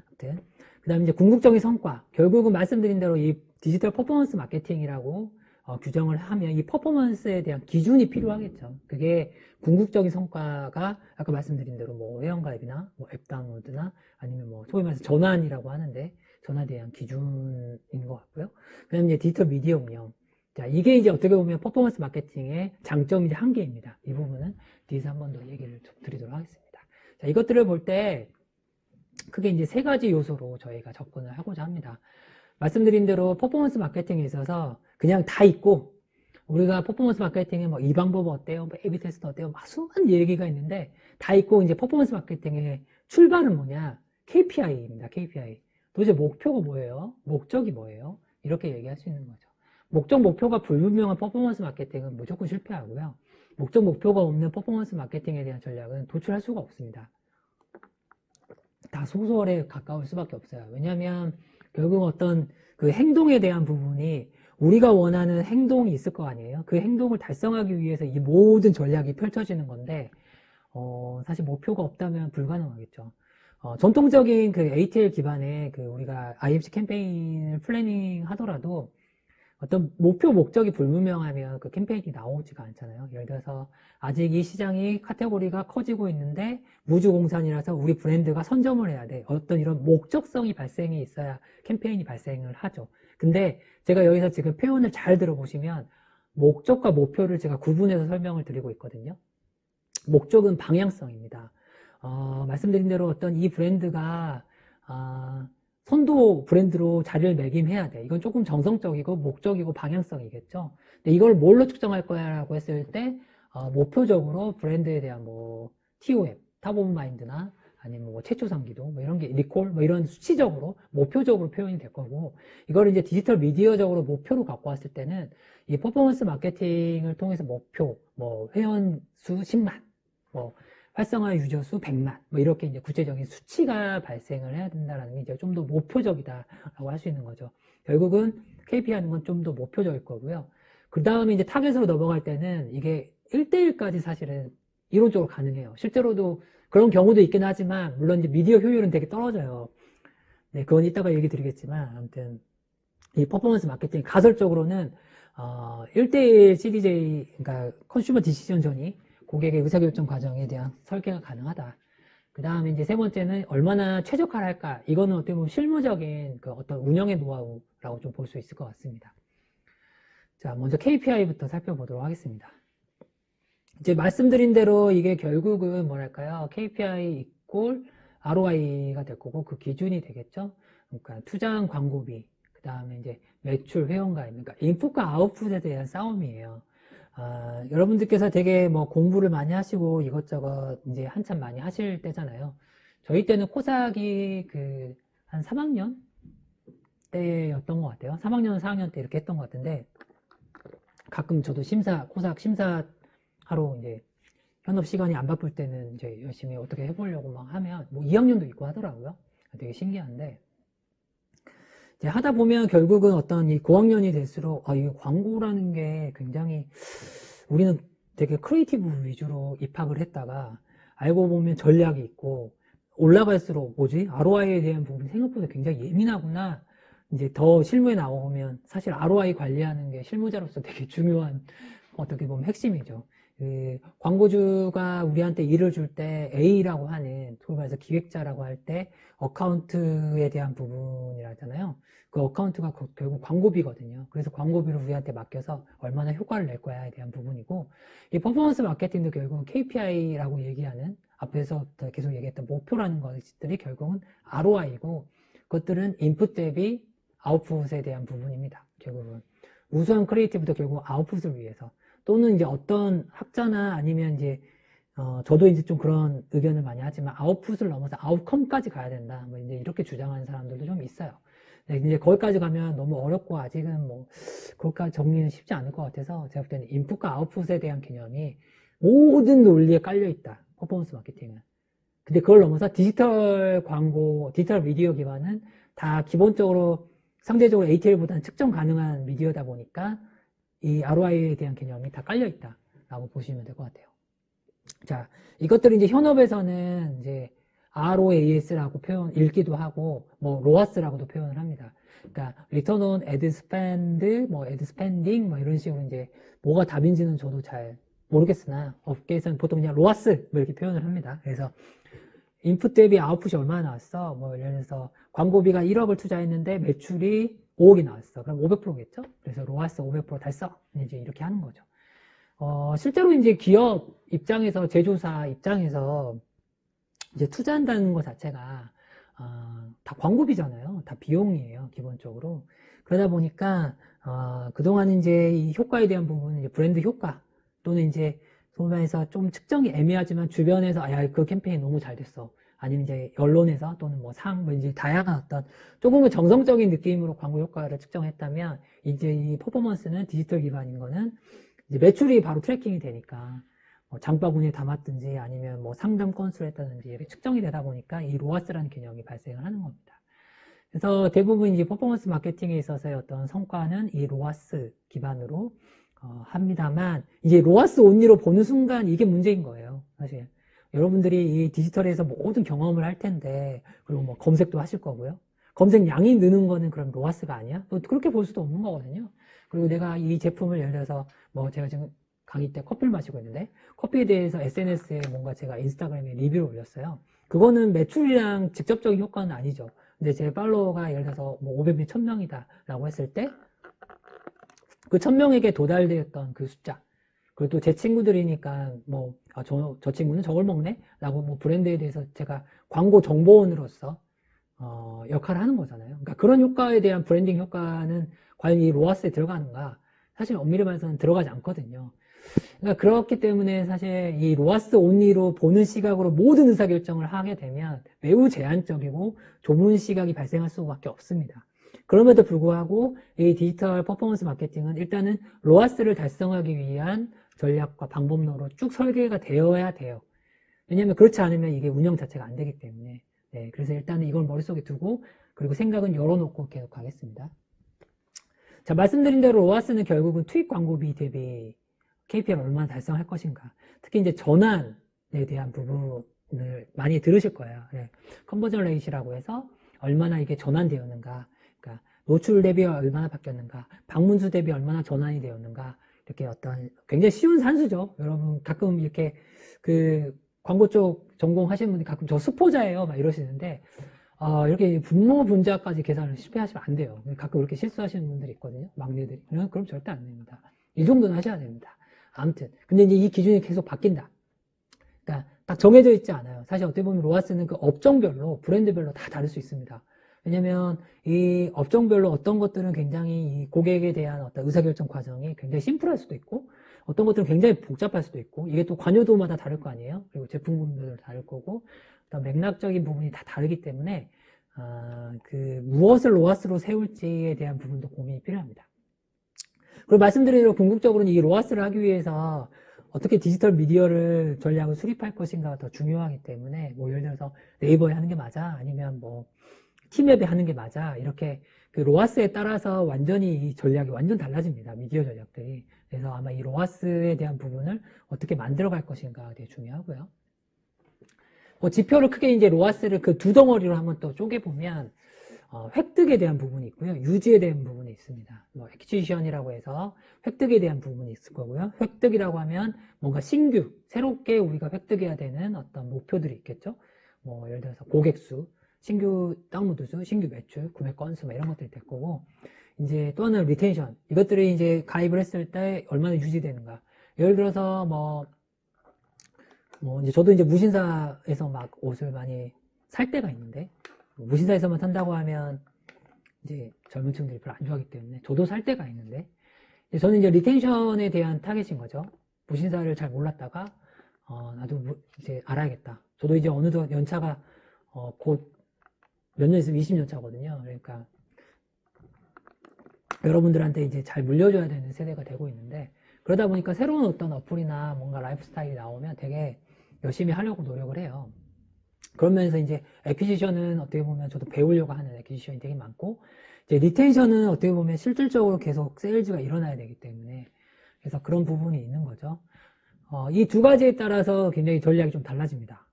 아무튼 그 다음에 이제 궁극적인 성과, 결국은 말씀드린 대로 이 디지털 퍼포먼스 마케팅이라고 규정을 하면 이 퍼포먼스에 대한 기준이 필요하겠죠. 그게 궁극적인 성과가 아까 말씀드린 대로 뭐 회원가입이나 뭐 앱 다운로드나 아니면 뭐 소위 말해서 전환이라고 하는데 전환에 대한 기준인 것 같고요. 그 다음에 이제 디지털 미디어 운영. 자, 이게 이제 어떻게 보면 퍼포먼스 마케팅의 장점이자 한계입니다. 이 부분은 뒤에서 한 번 더 얘기를 좀 드리도록 하겠습니다. 자, 이것들을 볼 때 크게 이제 세 가지 요소로 저희가 접근을 하고자 합니다. 말씀드린 대로 퍼포먼스 마케팅에 있어서 그냥 다 있고 우리가 퍼포먼스 마케팅에 뭐 이 방법 어때요? 뭐 A/B 테스트 어때요? 막 수많은 얘기가 있는데 다 있고 이제 퍼포먼스 마케팅의 출발은 뭐냐? KPI입니다. KPI. 도대체 목표가 뭐예요? 목적이 뭐예요? 이렇게 얘기할 수 있는 거죠. 목적, 목표가 불분명한 퍼포먼스 마케팅은 무조건 실패하고요. 목적, 목표가 없는 퍼포먼스 마케팅에 대한 전략은 도출할 수가 없습니다. 다 소설에 가까울 수밖에 없어요. 왜냐하면 결국 어떤 그 행동에 대한 부분이 우리가 원하는 행동이 있을 거 아니에요. 그 행동을 달성하기 위해서 이 모든 전략이 펼쳐지는 건데 사실 목표가 없다면 불가능하겠죠. 전통적인 그 ATL 기반의 그 우리가 IMC 캠페인을 플래닝 하더라도 어떤 목표, 목적이 불분명하면 그 캠페인이 나오지가 않잖아요. 예를 들어서 아직 이 시장이 카테고리가 커지고 있는데 무주공산이라서 우리 브랜드가 선점을 해야 돼. 어떤 이런 목적성이 발생이 있어야 캠페인이 발생을 하죠. 근데 제가 여기서 지금 표현을 잘 들어보시면 목적과 목표를 제가 구분해서 설명을 드리고 있거든요. 목적은 방향성입니다. 말씀드린 대로 어떤 이 브랜드가 선도 브랜드로 자리를 매김해야 돼. 이건 조금 정성적이고 목적이고 방향성이겠죠. 근데 이걸 뭘로 측정할 거야 라고 했을 때 목표적으로 브랜드에 대한 뭐 TOM, 탑 오브 마인드나 아니면 뭐 최초 상기도 뭐 이런 게 리콜 뭐 이런 수치적으로 목표적으로 표현이 될 거고 이걸 이제 디지털 미디어적으로 목표로 갖고 왔을 때는 이 퍼포먼스 마케팅을 통해서 목표 뭐 회원 수 10만 뭐 활성화 유저수 100만, 뭐 이렇게 이제 구체적인 수치가 발생을 해야 된다라는 게 이제 좀 더 목표적이다라고 할 수 있는 거죠. 결국은 KPI는 건 좀 더 목표적일 거고요. 그 다음에 이제 타겟으로 넘어갈 때는 이게 1대1까지 사실은 이론적으로 가능해요. 실제로도 그런 경우도 있긴 하지만, 물론 이제 미디어 효율은 되게 떨어져요. 네, 그건 이따가 얘기 드리겠지만, 아무튼, 이 퍼포먼스 마케팅 가설적으로는 1대1 CDJ, 그러니까 컨슈머 디시전 전이 고객의 의사결정 과정에 대한 설계가 가능하다. 그 다음에 이제 세 번째는 얼마나 최적화를 할까. 이거는 어떻게 보면 실무적인 그 어떤 운영의 노하우라고 좀 볼 수 있을 것 같습니다. 자, 먼저 KPI부터 살펴보도록 하겠습니다. 이제 말씀드린 대로 이게 결국은 뭐랄까요. KPI 이꼴 ROI가 될 거고 그 기준이 되겠죠. 그러니까 투자한 광고비, 그 다음에 이제 매출 회원가입, 그러니까 인풋과 아웃풋에 대한 싸움이에요. 여러분들께서 되게 뭐 공부를 많이 하시고 이것저것 이제 한참 많이 하실 때잖아요. 저희 때는 코삭이 그 한 3학년 때였던 것 같아요. 3학년, 4학년 때 이렇게 했던 것 같은데 가끔 저도 코삭 심사 하러 이제 현업 시간이 안 바쁠 때는 이제 열심히 어떻게 해보려고 막 하면 뭐 2학년도 있고 하더라고요. 되게 신기한데 이제 하다 보면 결국은 어떤 이 고학년이 될수록 이 광고라는 게 굉장히 우리는 되게 크리에이티브 위주로 입학을 했다가 알고 보면 전략이 있고 올라갈수록 ROI에 대한 부분이 생각보다 굉장히 예민하구나. 이제 더 실무에 나오면 사실 ROI 관리하는 게 실무자로서 되게 중요한 어떻게 보면 핵심이죠. 그 광고주가 우리한테 일을 줄 때 A라고 하는 소위 말해서 기획자라고 할 때 어카운트에 대한 부분이라 하잖아요. 그 어카운트가 결국 광고비거든요. 그래서 광고비를 우리한테 맡겨서 얼마나 효과를 낼 거야에 대한 부분이고 이 퍼포먼스 마케팅도 결국은 KPI라고 얘기하는 앞에서 계속 얘기했던 목표라는 것들이 결국은 ROI고 그것들은 인풋 대비 아웃풋에 대한 부분입니다. 결국은 우수한 크리에이티브도 결국 아웃풋을 위해서 또는 이제 어떤 학자나 아니면 이제 저도 이제 좀 그런 의견을 많이 하지만 아웃풋을 넘어서 아웃컴까지 가야 된다. 뭐 이제 이렇게 주장하는 사람들도 좀 있어요. 네, 이제 거기까지 가면 너무 어렵고 아직은 뭐 거기까지 정리는 쉽지 않을 것 같아서 제가 볼 때는 인풋과 아웃풋에 대한 개념이 모든 논리에 깔려 있다. 퍼포먼스 마케팅은. 근데 그걸 넘어서 디지털 광고, 디지털 미디어 기반은 다 기본적으로 상대적으로 ATL보다는 측정 가능한 미디어다 보니까 이 ROI에 대한 개념이 다 깔려 있다라고 보시면 될 것 같아요. 자, 이것들이 이제 현업에서는 이제 ROAS라고 읽기도 하고, 뭐, ROAS라고도 표현을 합니다. 그러니까, Return on Ad Spend, 뭐, Ad Spending, 뭐, 이런 식으로 이제, 뭐가 답인지는 저도 잘 모르겠으나, 업계에서는 보통 그냥 ROAS, 뭐, 이렇게 표현을 합니다. 그래서, 인풋 대비 아웃풋이 얼마나 나왔어? 뭐, 예를 들어서, 광고비가 1억을 투자했는데, 매출이 5억이 나왔어. 그럼 500%겠죠? 그래서, ROAS 500% 달성. 이제 이렇게 하는 거죠. 실제로 이제 기업 입장에서, 제조사 입장에서 이제 투자한다는 것 자체가, 다 광고비잖아요. 다 비용이에요. 기본적으로. 그러다 보니까, 그동안 이제 이 효과에 대한 부분은 이제 브랜드 효과 또는 이제 소위 말해서 좀 측정이 애매하지만 주변에서, 야, 그 캠페인 너무 잘 됐어. 아니면 이제 언론에서 또는 뭐 뭐 이제 다양한 어떤 조금은 정성적인 느낌으로 광고 효과를 측정했다면 이제 이 퍼포먼스는 디지털 기반인 거는 이제 매출이 바로 트래킹이 되니까 뭐 장바구니에 담았든지 아니면 뭐 상담 건수를 했다든지 이렇게 측정이 되다 보니까 이 로아스라는 개념이 발생을 하는 겁니다. 그래서 대부분 이제 퍼포먼스 마케팅에 있어서의 어떤 성과는 이 로아스 기반으로 합니다만 이제 로아스 온리로 보는 순간 이게 문제인 거예요. 사실 여러분들이 이 디지털에서 모든 경험을 할 텐데 그리고 뭐 검색도 하실 거고요. 검색량이 느는 거는 그럼 로아스가 아니야? 또 그렇게 볼 수도 없는 거거든요. 그리고 내가 이 제품을 예를 들어서 뭐 제가 지금 강의 때 커피를 마시고 있는데 커피에 대해서 SNS에 뭔가 제가 인스타그램에 리뷰를 올렸어요. 그거는 매출이랑 직접적인 효과는 아니죠. 근데 제 팔로워가 예를 들어서 뭐 500명, 1000명이다 라고 했을 때 그 1000명에게 도달되었던 그 숫자 그리고 또 제 친구들이니까 뭐 저 친구는 저걸 먹네? 라고 뭐 브랜드에 대해서 제가 광고 정보원으로서 역할을 하는 거잖아요. 그러니까 그런 효과에 대한 브랜딩 효과는 과연 이 로아스에 들어가는가? 사실 엄밀히 말해서는 들어가지 않거든요. 그러니까 그렇기 때문에 사실 이 로아스 온리로 보는 시각으로 모든 의사결정을 하게 되면 매우 제한적이고 좁은 시각이 발생할 수밖에 없습니다. 그럼에도 불구하고 이 디지털 퍼포먼스 마케팅은 일단은 로아스를 달성하기 위한 전략과 방법론으로 쭉 설계가 되어야 돼요. 왜냐면 그렇지 않으면 이게 운영 자체가 안 되기 때문에. 네, 그래서 일단은 이걸 머릿속에 두고, 그리고 생각은 열어놓고 계속 가겠습니다. 자, 말씀드린 대로 로아스는 결국은 투입 광고비 대비 KPI를 얼마나 달성할 것인가. 특히 이제 전환에 대한 부분을 많이 들으실 거예요. 네. 컨버전 레이시라고 해서 얼마나 이게 전환되었는가. 그러니까 노출 대비 얼마나 바뀌었는가. 방문수 대비 얼마나 전환이 되었는가. 이렇게 어떤 굉장히 쉬운 산수죠. 여러분 가끔 이렇게 그 광고 쪽 전공하시는 분들이 가끔 저 수포자예요. 막 이러시는데 이렇게 분모 분자까지 계산을 실패하시면 안 돼요. 가끔 그렇게 실수하시는 분들이 있거든요. 막내들이. 그럼 절대 안 됩니다. 이 정도는 하셔야 됩니다. 아무튼. 근데 이제 이 기준이 계속 바뀐다. 그러니까 딱 정해져 있지 않아요. 사실 어떻게 보면 로아스는 그 업종별로, 브랜드별로 다 다를 수 있습니다. 왜냐면 이 업종별로 어떤 것들은 굉장히 이 고객에 대한 어떤 의사결정 과정이 굉장히 심플할 수도 있고, 어떤 것들은 굉장히 복잡할 수도 있고, 이게 또 관여도마다 다를 거 아니에요? 그리고 제품군별로 다를 거고, 어떤 맥락적인 부분이 다 다르기 때문에, 무엇을 로아스로 세울지에 대한 부분도 고민이 필요합니다. 그리고 말씀드린 대로 궁극적으로는 이 로아스를 하기 위해서 어떻게 디지털 미디어를 전략을 수립할 것인가가 더 중요하기 때문에, 뭐 예를 들어서 네이버에 하는 게 맞아? 아니면 뭐 티맵에 하는 게 맞아? 이렇게 그 로아스에 따라서 완전히 이 전략이 완전 달라집니다. 미디어 전략들이. 그래서 아마 이 로아스에 대한 부분을 어떻게 만들어 갈 것인가가 되게 중요하고요. 뭐 지표를 크게 이제 로아스를 그 두 덩어리로 한번 또 쪼개보면, 획득에 대한 부분이 있고요. 유지에 대한 부분이 있습니다. 뭐, 액치션이라고 해서 획득에 대한 부분이 있을 거고요. 획득이라고 하면 뭔가 신규, 새롭게 우리가 획득해야 되는 어떤 목표들이 있겠죠. 뭐, 예를 들어서 고객수, 신규 다운로드 수, 신규 매출, 구매 건수, 뭐 이런 것들이 될 거고, 이제 또 하나는 리텐션. 이것들이 이제 가입을 했을 때 얼마나 유지되는가. 예를 들어서 이제 저도 이제 무신사에서 막 옷을 많이 살 때가 있는데, 무신사에서만 산다고 하면 이제 젊은 층들이 별로 안 좋아하기 때문에 저도 살 때가 있는데, 저는 이제 리텐션에 대한 타겟인 거죠. 무신사를 잘 몰랐다가 나도 이제 알아야겠다. 저도 이제 어느덧 연차가 곧 몇 년 있으면 20년 차거든요. 그러니까 여러분들한테 이제 잘 물려줘야 되는 세대가 되고 있는데, 그러다 보니까 새로운 어떤 어플이나 뭔가 라이프 스타일이 나오면 되게 열심히 하려고 노력을 해요. 그러면서 이제 애퀴지션은 어떻게 보면 저도 배우려고 하는 애퀴지션이 되게 많고, 이제 리텐션은 어떻게 보면 실질적으로 계속 세일즈가 일어나야 되기 때문에, 그래서 그런 부분이 있는 거죠. 이 두 가지에 따라서 굉장히 전략이 좀 달라집니다.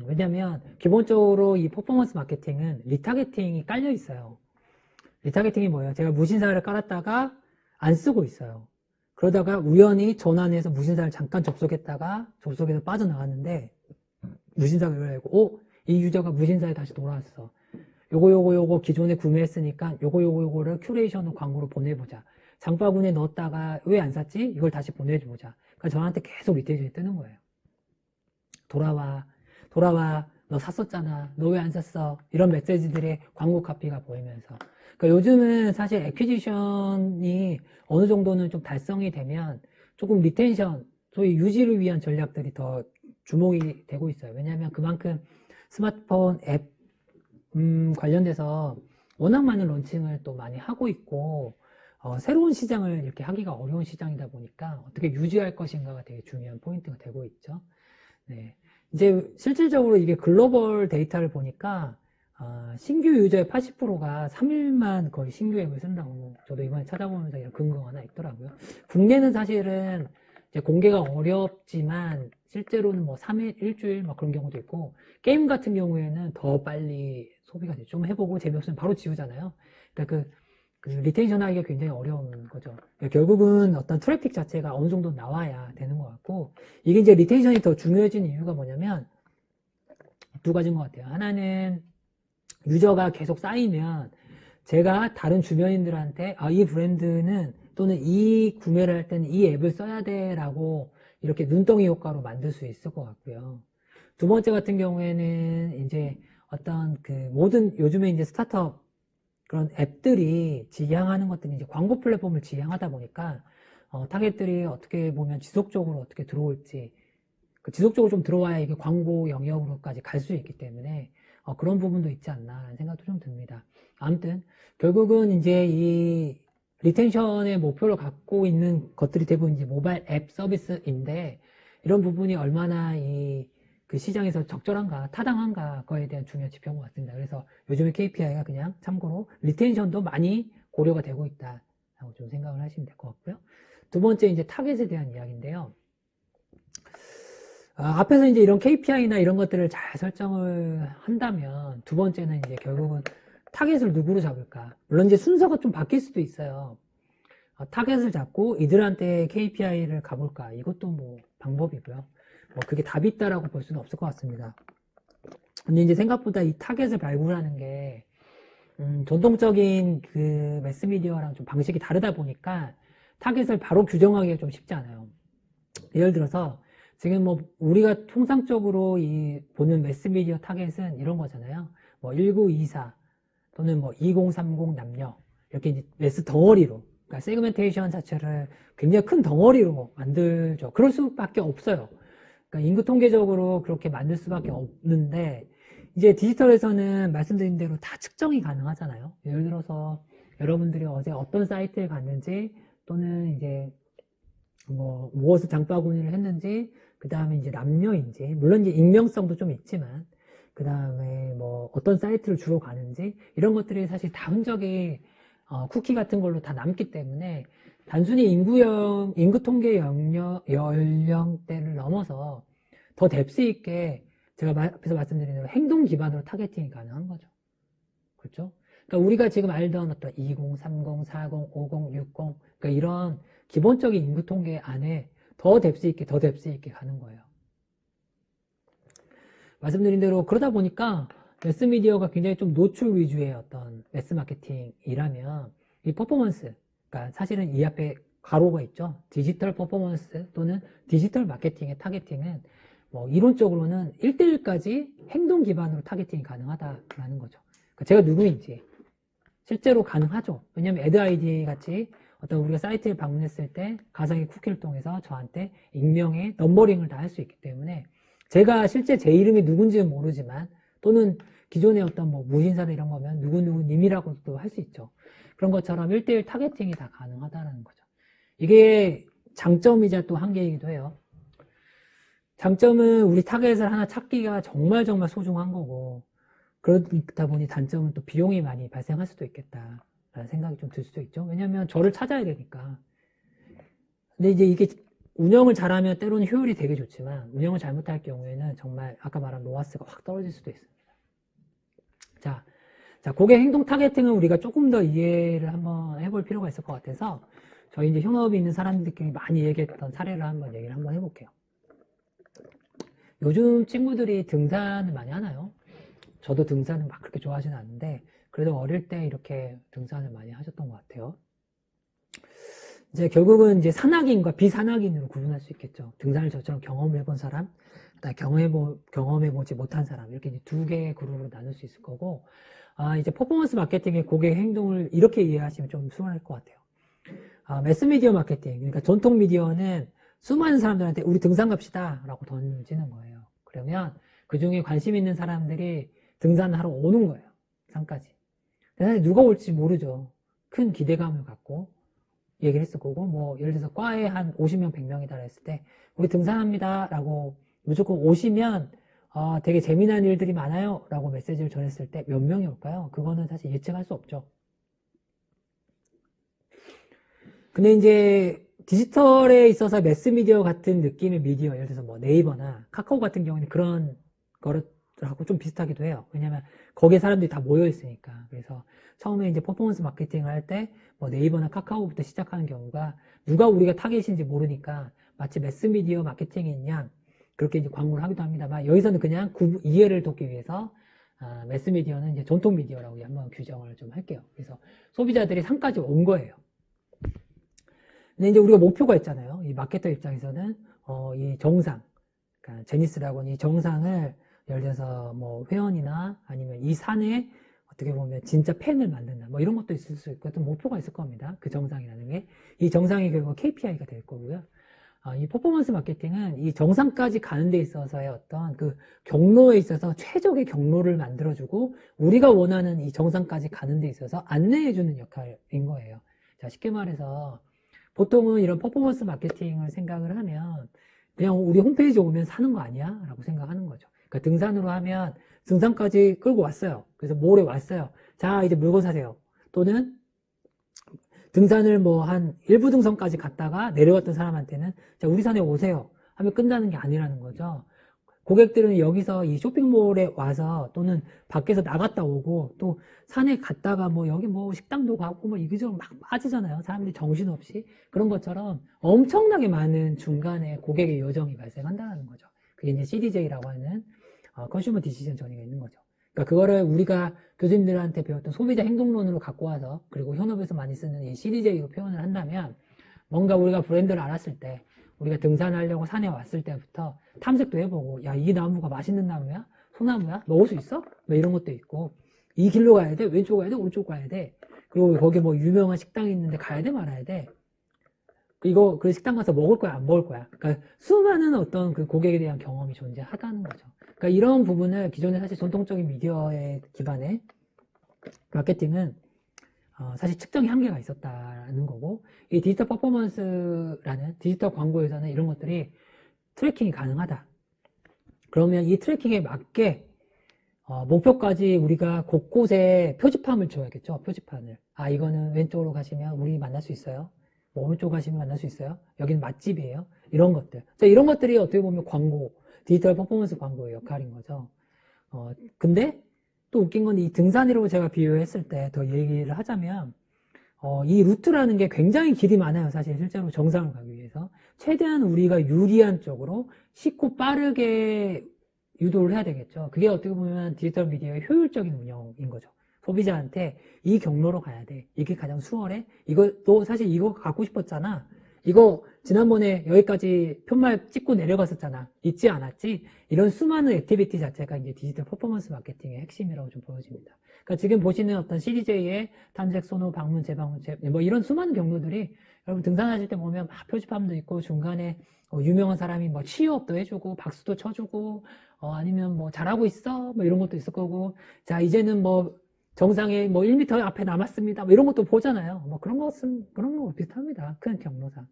왜냐면 기본적으로 이 퍼포먼스 마케팅은 리타게팅이 깔려 있어요. 리타게팅이 뭐예요? 제가 무신사를 깔았다가 안 쓰고 있어요. 그러다가 우연히 전환해서 무신사를 잠깐 접속했다가 접속해서 빠져나갔는데, 무신사가 열리고, 이 유저가 무신사에 다시 돌아왔어. 요거 기존에 구매했으니까 요거를 큐레이션으로 광고로 보내보자. 장바구니에 넣었다가 왜 안 샀지? 이걸 다시 보내보자. 그러니까 저한테 계속 리텐션이 뜨는 거예요. 돌아와. 너 샀었잖아. 너 왜 안 샀어? 이런 메시지들의 광고 카피가 보이면서. 그러니까 요즘은 사실 애퀴지션이 어느 정도는 좀 달성이 되면 조금 리텐션, 소위 유지를 위한 전략들이 더 주목이 되고 있어요. 왜냐하면 그만큼 스마트폰 앱 관련돼서 워낙 많은 런칭을 또 많이 하고 있고, 새로운 시장을 이렇게 하기가 어려운 시장이다 보니까 어떻게 유지할 것인가가 되게 중요한 포인트가 되고 있죠. 네. 이제 실질적으로 이게 글로벌 데이터를 보니까 신규 유저의 80%가 3일만 거의 신규 앱을 쓴다고 저도 이번에 찾아보면서 이런 근거가 하나 있더라고요. 국내는 사실은 이제 공개가 어렵지만 실제로는 뭐 3일, 일주일 막 그런 경우도 있고, 게임 같은 경우에는 더 빨리 소비가 되죠. 좀 해보고 재미없으면 바로 지우잖아요. 그러니까 그 리텐션 하기가 굉장히 어려운 거죠. 결국은 어떤 트래픽 자체가 어느 정도 나와야 되는 것 같고, 이게 이제 리텐션이 더 중요해진 이유가 뭐냐면 두 가지인 것 같아요. 하나는 유저가 계속 쌓이면 제가 다른 주변인들한테 이 브랜드는 또는 이 구매를 할 때는 이 앱을 써야 돼 라고 이렇게 눈덩이 효과로 만들 수 있을 것 같고요. 두 번째 같은 경우에는 이제 어떤 모든 요즘에 이제 스타트업 그런 앱들이 지향하는 것들이 이제 광고 플랫폼을 지향하다 보니까 타겟들이 어떻게 보면 지속적으로 어떻게 들어올지, 지속적으로 좀 들어와야 이게 광고 영역으로까지 갈 수 있기 때문에 그런 부분도 있지 않나라는 생각도 좀 듭니다. 아무튼 결국은 이제 이 리텐션의 목표를 갖고 있는 것들이 대부분 이제 모바일 앱 서비스인데, 이런 부분이 얼마나 그 시장에서 적절한가, 타당한가, 그거에 대한 중요한 지표인 것 같습니다. 그래서 요즘에 KPI가 그냥 참고로 리텐션도 많이 고려가 되고 있다라고 좀 생각을 하시면 될 것 같고요. 두 번째, 이제 타겟에 대한 이야기인데요. 앞에서 이제 이런 KPI나 이런 것들을 잘 설정을 한다면, 두 번째는 이제 결국은 타겟을 누구로 잡을까? 물론 이제 순서가 좀 바뀔 수도 있어요. 타겟을 잡고 이들한테 KPI를 가볼까? 이것도 뭐 방법이고요. 뭐 그게 답이 있다라고 볼 수는 없을 것 같습니다. 근데 이제 생각보다 이 타겟을 발굴하는 게, 전통적인 그 매스미디어랑 좀 방식이 다르다 보니까 타겟을 바로 규정하기가 좀 쉽지 않아요. 예를 들어서 지금 뭐 우리가 통상적으로 이 보는 매스미디어 타겟은 이런 거잖아요. 뭐 1924 또는 뭐 2030 남녀 이렇게 이제 매스 덩어리로, 그러니까 세그멘테이션 자체를 굉장히 큰 덩어리로 만들죠. 그럴 수밖에 없어요. 그러니까 인구 통계적으로 그렇게 만들 수밖에 없는데, 이제 디지털에서는 말씀드린 대로 다 측정이 가능하잖아요. 예를 들어서 여러분들이 어제 어떤 사이트에 갔는지, 또는 이제 뭐 무엇을 장바구니를 했는지, 그 다음에 이제 남녀인지, 물론 이제 익명성도 좀 있지만, 그 다음에 뭐 어떤 사이트를 주로 가는지, 이런 것들이 사실 다 흔적이 쿠키 같은 걸로 다 남기 때문에, 단순히 인구 통계 연령대를 넘어서 더 뎁스 있게, 제가 앞에서 말씀드린 대로 행동 기반으로 타겟팅이 가능한 거죠. 그렇죠? 그러니까 우리가 지금 알던 어떤 20, 30, 40, 50, 60, 그러니까 이런 기본적인 인구 통계 안에 더 뎁스 있게 가는 거예요. 말씀드린 대로 그러다 보니까 매스미디어가 굉장히 좀 노출 위주의 어떤 매스 마케팅이라면, 이 퍼포먼스, 그러니까 사실은 이 앞에 가로가 있죠. 디지털 퍼포먼스 또는 디지털 마케팅의 타겟팅은 뭐 이론적으로는 1대1까지 행동 기반으로 타겟팅이 가능하다라는 거죠. 그러니까 제가 누구인지 실제로 가능하죠. 왜냐하면 애드 아이디 같이 어떤 우리가 사이트를 방문했을 때 가상의 쿠키를 통해서 저한테 익명의 넘버링을 다 할 수 있기 때문에, 제가 실제 제 이름이 누군지는 모르지만, 또는 기존의 어떤 뭐 무신사나 이런 거면 누구누구님이라고도 할 수 있죠. 그런 것처럼 1대1 타겟팅이 다 가능하다는 거죠. 이게 장점이자 또 한계이기도 해요. 장점은 우리 타겟을 하나 찾기가 정말 소중한 거고, 그러다 보니 단점은 또 비용이 많이 발생할 수도 있겠다라는 생각이 좀 들 수도 있죠. 왜냐면 저를 찾아야 되니까. 근데 이제 이게 운영을 잘하면 때로는 효율이 되게 좋지만, 운영을 잘못할 경우에는 정말 아까 말한 로아스가 확 떨어질 수도 있습니다. 자, 고객 행동 타겟팅은 우리가 조금 더 이해를 한번 해볼 필요가 있을 것 같아서, 저희 이제 현업에 있는 사람들끼리 많이 얘기했던 사례를 한번 얘기를 한번 해볼게요. 요즘 친구들이 등산을 많이 하나요? 저도 등산을 막 그렇게 좋아하지는 않는데, 그래도 어릴 때 이렇게 등산을 많이 하셨던 것 같아요. 이제 결국은 이제 산악인과 비산악인으로 구분할 수 있겠죠. 등산을 저처럼 경험해본 사람, 경험해보지 못한 사람, 이렇게 이제 두 개의 그룹으로 나눌 수 있을 거고, 이제 퍼포먼스 마케팅의 고객 행동을 이렇게 이해하시면 좀 수월할 것 같아요. 매스미디어 마케팅, 그러니까 전통 미디어는 수많은 사람들한테 우리 등산 갑시다 라고 던지는 거예요. 그러면 그 중에 관심 있는 사람들이 등산하러 오는 거예요. 산까지. 사실 누가 올지 모르죠. 큰 기대감을 갖고 얘기를 했을 거고, 뭐 예를 들어서 과에 한 50명, 100명이다 했을 때 우리 등산합니다 라고 무조건 오시면 되게 재미난 일들이 많아요 라고 메시지를 전했을 때 몇 명이 올까요? 그거는 사실 예측할 수 없죠. 근데 이제 디지털에 있어서 매스미디어 같은 느낌의 미디어, 예를 들어서 뭐 네이버나 카카오 같은 경우는 그런 거하고 좀 비슷하기도 해요. 왜냐면 거기에 사람들이 다 모여 있으니까. 그래서 처음에 이제 퍼포먼스 마케팅을 할 때 뭐 네이버나 카카오부터 시작하는 경우가, 누가 우리가 타겟인지 모르니까 마치 매스미디어 마케팅인 양 그렇게 이제 광고를 하기도 합니다만, 여기서는 그냥 이해를 돕기 위해서 매스미디어는 이제 전통 미디어라고 한번 규정을 좀 할게요. 그래서 소비자들이 산까지 온 거예요. 근데 이제 우리가 목표가 있잖아요. 이 마케터 입장에서는 이 정상, 그러니까 제니스라고는 이 정상을 예를 들어서 뭐 회원이나 아니면 이 산에 어떻게 보면 진짜 팬을 만든다, 뭐 이런 것도 있을 수 있고, 어떤 목표가 있을 겁니다. 그 정상이라는 게. 이 정상이 결국 KPI가 될 거고요. 이 퍼포먼스 마케팅은 이 정상까지 가는 데 있어서의 어떤 그 경로에 있어서 최적의 경로를 만들어주고, 우리가 원하는 이 정상까지 가는 데 있어서 안내해주는 역할인 거예요. 자, 쉽게 말해서 보통은 이런 퍼포먼스 마케팅을 생각을 하면 그냥 우리 홈페이지 오면 사는 거 아니야? 라고 생각하는 거죠. 그러니까 등산으로 하면 등산까지 끌고 왔어요. 그래서 몰에 왔어요. 자, 이제 물건 사세요. 또는 등산을 뭐 한 일부 등선까지 갔다가 내려왔던 사람한테는 자, 우리 산에 오세요 하면 끝나는 게 아니라는 거죠. 고객들은 여기서 이 쇼핑몰에 와서 또는 밖에서 나갔다 오고 또 산에 갔다가 뭐 여기 뭐 식당도 가고 뭐 이기저기 막 빠지잖아요. 사람들이 정신없이. 그런 것처럼 엄청나게 많은 중간에 고객의 요정이 발생한다는 거죠. 그게 이제 CDJ라고 하는 컨슈머 디시전 정의가 있는 거죠. 그러니까 그거를 우리가 교수님들한테 배웠던 소비자 행동론으로 갖고 와서 그리고 현업에서 많이 쓰는 이 CDJ로 표현을 한다면 뭔가 우리가 브랜드를 알았을 때 우리가 등산하려고 산에 왔을 때부터 탐색도 해보고 야, 이 나무가 맛있는 나무야? 소나무야? 먹을 수 있어? 뭐 이런 것도 있고 이 길로 가야 돼? 왼쪽 가야 돼? 오른쪽 가야 돼? 그리고 거기 뭐 유명한 식당이 있는데 가야 돼? 말아야 돼? 이거 그 식당 가서 먹을 거야? 안 먹을 거야? 그러니까 수많은 어떤 그 고객에 대한 경험이 존재하다는 거죠. 그러니까 이런 부분을 기존의 사실 전통적인 미디어의 기반의 마케팅은 사실 측정의 한계가 있었다는 거고 이 디지털 퍼포먼스라는 디지털 광고에서는 이런 것들이 트래킹이 가능하다. 그러면 이 트래킹에 맞게 목표까지 우리가 곳곳에 표지판을 줘야겠죠. 표지판을. 아, 이거는 왼쪽으로 가시면 우리 만날 수 있어요. 뭐 오른쪽 가시면 만날 수 있어요. 여기는 맛집이에요. 이런 것들. 이런 것들이 어떻게 보면 광고, 디지털 퍼포먼스 광고의 역할인 거죠. 근데 또 웃긴 건 이 등산이라고 제가 비유했을 때 더 얘기를 하자면 이 루트라는 게 굉장히 길이 많아요. 사실 실제로 정상을 가기 위해서 최대한 우리가 유리한 쪽으로 쉽고 빠르게 유도를 해야 되겠죠. 그게 어떻게 보면 디지털 미디어의 효율적인 운영인 거죠. 소비자한테 이 경로로 가야 돼. 이게 가장 수월해. 이거 너 사실 이거 갖고 싶었잖아. 이거 지난번에 여기까지 편말 찍고 내려갔었잖아. 잊지 않았지? 이런 수많은 액티비티 자체가 이제 디지털 퍼포먼스 마케팅의 핵심이라고 좀 보여집니다. 그러니까 지금 보시는 어떤 CDJ의 탐색, 선호, 방문, 재방문, 뭐 이런 수많은 경로들이 여러분 등산하실 때 보면 막 표지판도 있고 중간에 유명한 사람이 뭐 취업도 해주고 박수도 쳐주고 아니면 뭐 잘하고 있어 뭐 이런 것도 있을 거고 자 이제는 뭐 정상에 뭐 1m 앞에 남았습니다 뭐 이런 것도 보잖아요. 뭐 그런 거 비슷합니다. 큰 경로상.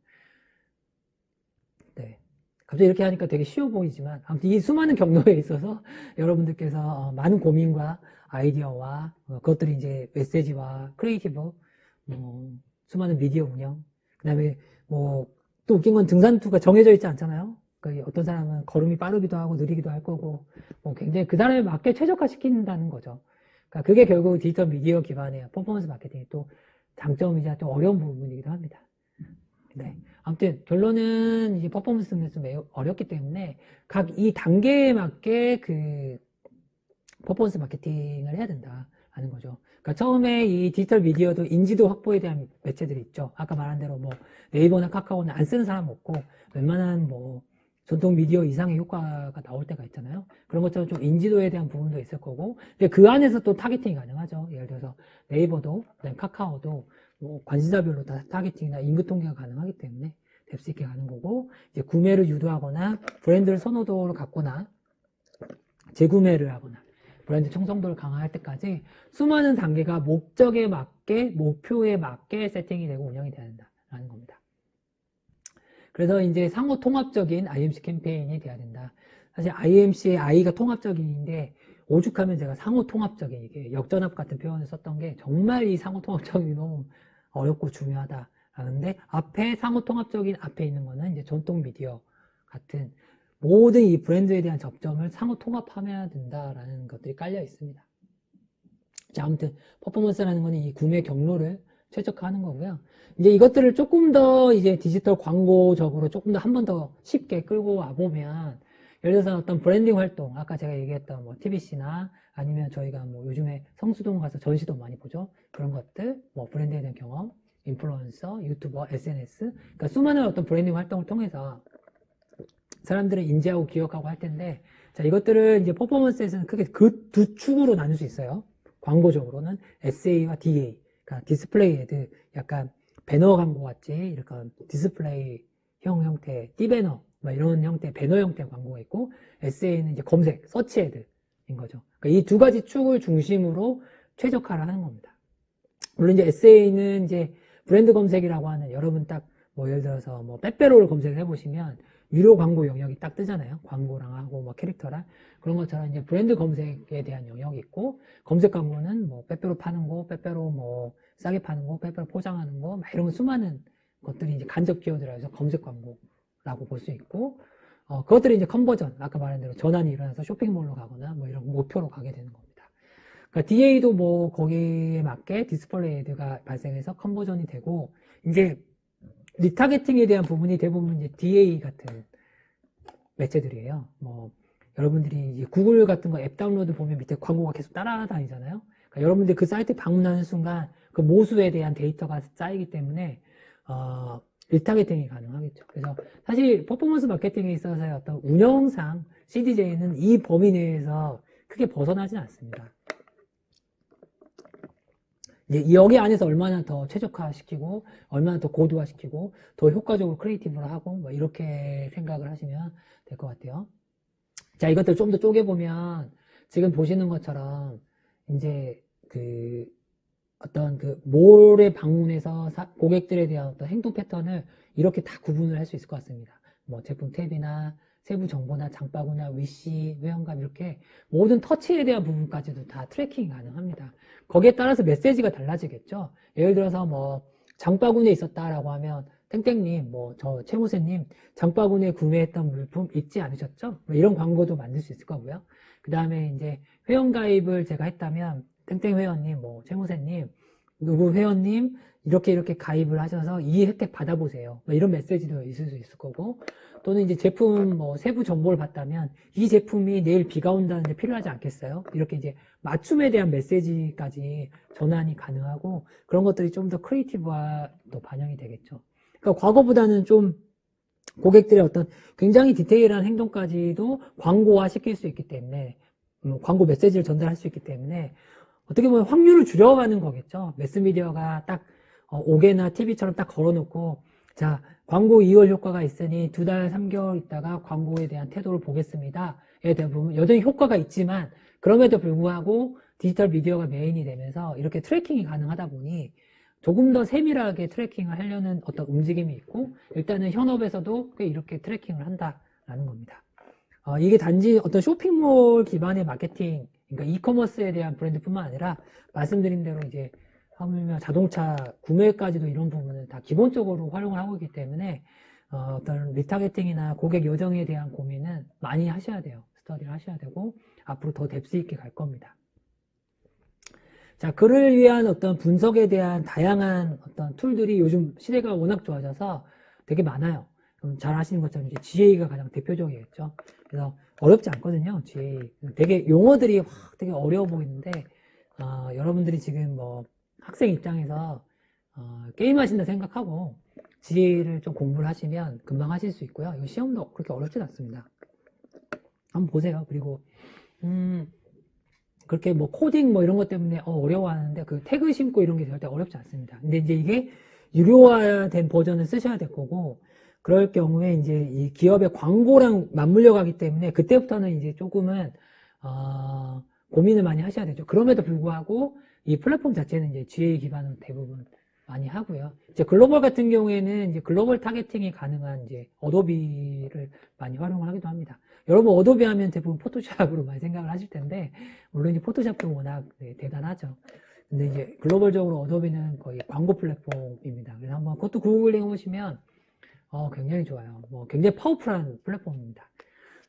네. 갑자기 이렇게 하니까 되게 쉬워 보이지만 아무튼 이 수많은 경로에 있어서 여러분들께서 많은 고민과 아이디어와 그것들이 이제 메시지와 크리에이티브 수많은 미디어 운영 그 다음에 뭐 또 웃긴 건 등산투가 정해져 있지 않잖아요. 그러니까 어떤 사람은 걸음이 빠르기도 하고 느리기도 할 거고 뭐 굉장히 그 사람에 맞게 최적화시킨다는 거죠. 그러니까 그게 결국 디지털 미디어 기반의 퍼포먼스 마케팅의 또 장점이자 또 어려운 부분이기도 합니다. 네. 아무튼 결론은 이제 퍼포먼스는 좀 매우 어렵기 때문에 각 이 단계에 맞게 그 퍼포먼스 마케팅을 해야 된다 하는 거죠. 그러니까 처음에 이 디지털 미디어도 인지도 확보에 대한 매체들이 있죠. 아까 말한 대로 뭐 네이버나 카카오는 안 쓰는 사람 없고 웬만한 뭐 전통 미디어 이상의 효과가 나올 때가 있잖아요. 그런 것처럼 좀 인지도에 대한 부분도 있을 거고 근데 그 안에서 또 타겟팅이 가능하죠. 예를 들어서 네이버도 카카오도 뭐 관심사별로 다 타겟팅이나 인구 통계가 가능하기 때문에 될 수 있게 가는 거고 이제 구매를 유도하거나 브랜드 선호도를 갖거나 재구매를 하거나 브랜드 청성도를 강화할 때까지 수많은 단계가 목적에 맞게 목표에 맞게 세팅이 되고 운영이 돼야 된다라는 겁니다. 그래서 이제 상호 통합적인 IMC 캠페인이 돼야 된다. 사실 IMC의 I가 통합적인인데 오죽하면 제가 상호 통합적인 이게 역전압 같은 표현을 썼던 게 정말 이 상호 통합적이 너무 어렵고 중요하다. 그런데 앞에 상호 통합적인 앞에 있는 거는 이제 전통 미디어 같은 모든 이 브랜드에 대한 접점을 상호 통합하면 된다라는 것들이 깔려 있습니다. 자, 아무튼 퍼포먼스라는 거는 이 구매 경로를 최적화하는 거고요. 이제 이것들을 조금 더 이제 디지털 광고적으로 조금 더 한 번 더 쉽게 끌고 와 보면 예를 들어서 어떤 브랜딩 활동, 아까 제가 얘기했던 뭐 TBC나 아니면 저희가 뭐 요즘에 성수동 가서 전시도 많이 보죠. 그런 것들, 뭐 브랜드에 대한 경험, 인플루언서, 유튜버, SNS, 그러니까 수많은 어떤 브랜딩 활동을 통해서 사람들을 인지하고 기억하고 할 텐데, 자, 이것들을 이제 퍼포먼스에서는 크게 그 두 축으로 나눌 수 있어요. 광고적으로는 SA와 DA, 그러니까 디스플레이 애드, 약간 배너 광고 같이 이렇게 디스플레이 형 형태, 띠배너, 뭐 이런 형태, 배너 형태 광고가 있고, SA는 이제 검색, 서치 애드인 거죠. 그러니까 이 두 가지 축을 중심으로 최적화를 하는 겁니다. 물론 이제 SA는 이제 브랜드 검색이라고 하는 여러분 딱 뭐 예를 들어서 뭐 빼빼로를 검색을 해보시면 유료 광고 영역이 딱 뜨잖아요. 광고랑 하고 뭐 캐릭터랑 그런 것처럼 이제 브랜드 검색에 대한 영역이 있고 검색 광고는 뭐 빼빼로 파는 거, 빼빼로 뭐 싸게 파는 거, 빼빼로 포장하는 거, 막 이런 수많은 것들이 이제 간접 키워드라 해서 검색 광고라고 볼 수 있고 그것들이 이제 컨버전, 아까 말한 대로 전환이 일어나서 쇼핑몰로 가거나 뭐 이런 목표로 가게 되는 겁니다. 그러니까 DA도 뭐 거기에 맞게 디스플레이 애드가 발생해서 컨버전이 되고 이제 리타게팅에 대한 부분이 대부분 이제 DA 같은 매체들이에요. 뭐 여러분들이 이제 구글 같은 거 앱 다운로드 보면 밑에 광고가 계속 따라다니잖아요. 그러니까 여러분들이 그 사이트에 방문하는 순간 그 모수에 대한 데이터가 쌓이기 때문에 리타게팅이 가능하겠죠. 그래서 사실 퍼포먼스 마케팅에 있어서의 어떤 운영상 CDJ는 이 범위 내에서 크게 벗어나진 않습니다. 이제 여기 안에서 얼마나 더 최적화시키고 얼마나 더 고도화시키고 더 효과적으로 크리에이티브로 하고 뭐 이렇게 생각을 하시면 될 것 같아요. 자, 이것들 좀 더 쪼개보면 지금 보시는 것처럼 이제 그 어떤 그 몰에 방문해서 고객들에 대한 어떤 행동 패턴을 이렇게 다 구분을 할 수 있을 것 같습니다. 뭐 제품 탭이나 세부 정보나 장바구나 위시, 회원감 이렇게 모든 터치에 대한 부분까지도 다 트래킹이 가능합니다. 거기에 따라서 메시지가 달라지겠죠. 예를 들어서 뭐 장바구니에 있었다라고 하면 땡땡님, 뭐 저 최모세님 장바구니에 구매했던 물품 잊지 않으셨죠? 뭐 이런 광고도 만들 수 있을 거고요. 그 다음에 이제 회원가입을 제가 했다면 땡땡 회원님, 뭐 최모세님, 누구 회원님 이렇게 가입을 하셔서 이 혜택 받아보세요. 뭐 이런 메시지도 있을 수 있을 거고 또는 이제 제품 뭐 세부 정보를 받다면 이 제품이 내일 비가 온다는데 필요하지 않겠어요? 이렇게 이제 맞춤에 대한 메시지까지 전환이 가능하고 그런 것들이 좀 더 크리에이티브화도 반영이 되겠죠. 그러니까 과거보다는 좀 고객들의 어떤 굉장히 디테일한 행동까지도 광고화 시킬 수 있기 때문에 광고 메시지를 전달할 수 있기 때문에 어떻게 보면 확률을 줄여가는 거겠죠. 매스미디어가 딱 5개나 TV처럼 딱 걸어놓고 자 광고 2월 효과가 있으니 2달 3개월 있다가 광고에 대한 태도를 보겠습니다. 에 대한 부분 여전히 효과가 있지만 그럼에도 불구하고 디지털 미디어가 메인이 되면서 이렇게 트래킹이 가능하다 보니 조금 더 세밀하게 트래킹을 하려는 어떤 움직임이 있고 일단은 현업에서도 꽤 이렇게 트래킹을 한다라는 겁니다. 이게 단지 어떤 쇼핑몰 기반의 마케팅, 그러니까 이커머스에 대한 브랜드뿐만 아니라 말씀드린 대로 이제 하물며 자동차 구매까지도 이런 부분을 다 기본적으로 활용을 하고 있기 때문에 어떤 리타게팅이나 고객 요정에 대한 고민은 많이 하셔야 돼요. 스터디를 하셔야 되고 앞으로 더 뎁스 있게 갈 겁니다. 자, 글을 위한 어떤 분석에 대한 다양한 어떤 툴들이 요즘 시대가 워낙 좋아져서 되게 많아요. 잘 아시는 것처럼 이제 GA가 가장 대표적이겠죠. 그래서 어렵지 않거든요. GA. 되게 용어들이 되게 어려워 보이는데 여러분들이 지금 뭐 학생 입장에서 게임 하신다 생각하고 GA를 좀 공부를 하시면 금방 하실 수 있고요. 이 시험도 그렇게 어렵진 않습니다. 한번 보세요. 그리고 그렇게 뭐 코딩 뭐 이런 것 때문에 어려워하는데 그 태그 심고 이런 게 절대 어렵지 않습니다. 근데 이제 이게 유료화된 버전을 쓰셔야 될 거고 그럴 경우에 이제 이 기업의 광고랑 맞물려 가기 때문에 그때부터는 이제 조금은 고민을 많이 하셔야 되죠. 그럼에도 불구하고 이 플랫폼 자체는 이제 GA 기반으로 대부분 많이 하고요. 이제 글로벌 같은 경우에는 이제 글로벌 타겟팅이 가능한 이제 어도비를 많이 활용을 하기도 합니다. 여러분 어도비 하면 대부분 포토샵으로 많이 생각을 하실 텐데 물론 이제 포토샵도 워낙 대단하죠. 근데 이제 글로벌적으로 어도비는 거의 광고 플랫폼입니다. 그래서 한번 그것도 구글링 해보시면 굉장히 좋아요. 뭐 굉장히 파워풀한 플랫폼입니다.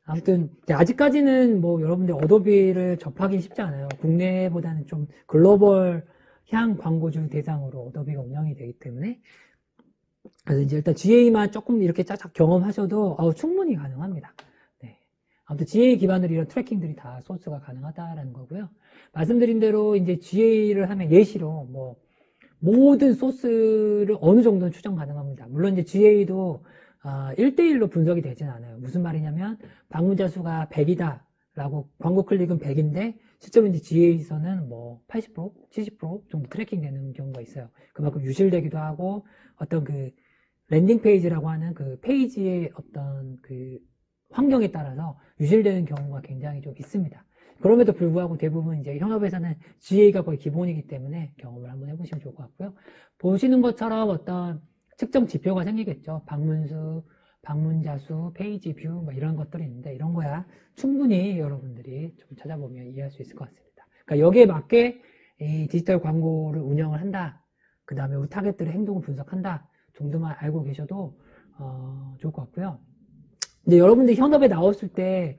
아무튼 아직까지는 뭐 여러분들 어도비를 접하기 쉽지 않아요. 국내보다는 좀 글로벌 향 광고주 대상으로 어도비가 운영이 되기 때문에 그래서 이제 일단 GA만 조금 이렇게 짜작 경험하셔도 충분히 가능합니다. 네. 아무튼 GA 기반으로 이런 트래킹들이 다 소스가 가능하다라는 거고요. 말씀드린 대로 이제 GA를 하면 예시로 뭐 모든 소스를 어느 정도는 추정 가능합니다. 물론 이제 GA도 1대1로 분석이 되진 않아요. 무슨 말이냐면 방문자 수가 100이다 라고 광고 클릭은 100인데 실제로 이제 GA에서는 뭐 80%, 70% 정도 트래킹 되는 경우가 있어요. 그만큼 유실되기도 하고 어떤 그 랜딩 페이지라고 하는 그 페이지의 어떤 그 환경에 따라서 유실되는 경우가 굉장히 좀 있습니다. 그럼에도 불구하고 대부분 이제 현업에서는 GA가 거의 기본이기 때문에 경험을 한번 해보시면 좋을 것 같고요. 보시는 것처럼 어떤 측정 지표가 생기겠죠. 방문수, 방문자 수, 페이지 뷰, 뭐 이런 것들이 있는데 이런 거야 충분히 여러분들이 좀 찾아보면 이해할 수 있을 것 같습니다. 그러니까 여기에 맞게 이 디지털 광고를 운영을 한다. 그 다음에 우리 타겟들의 행동을 분석한다 정도만 알고 계셔도 좋을 것 같고요. 근데 여러분들 현업에 나왔을 때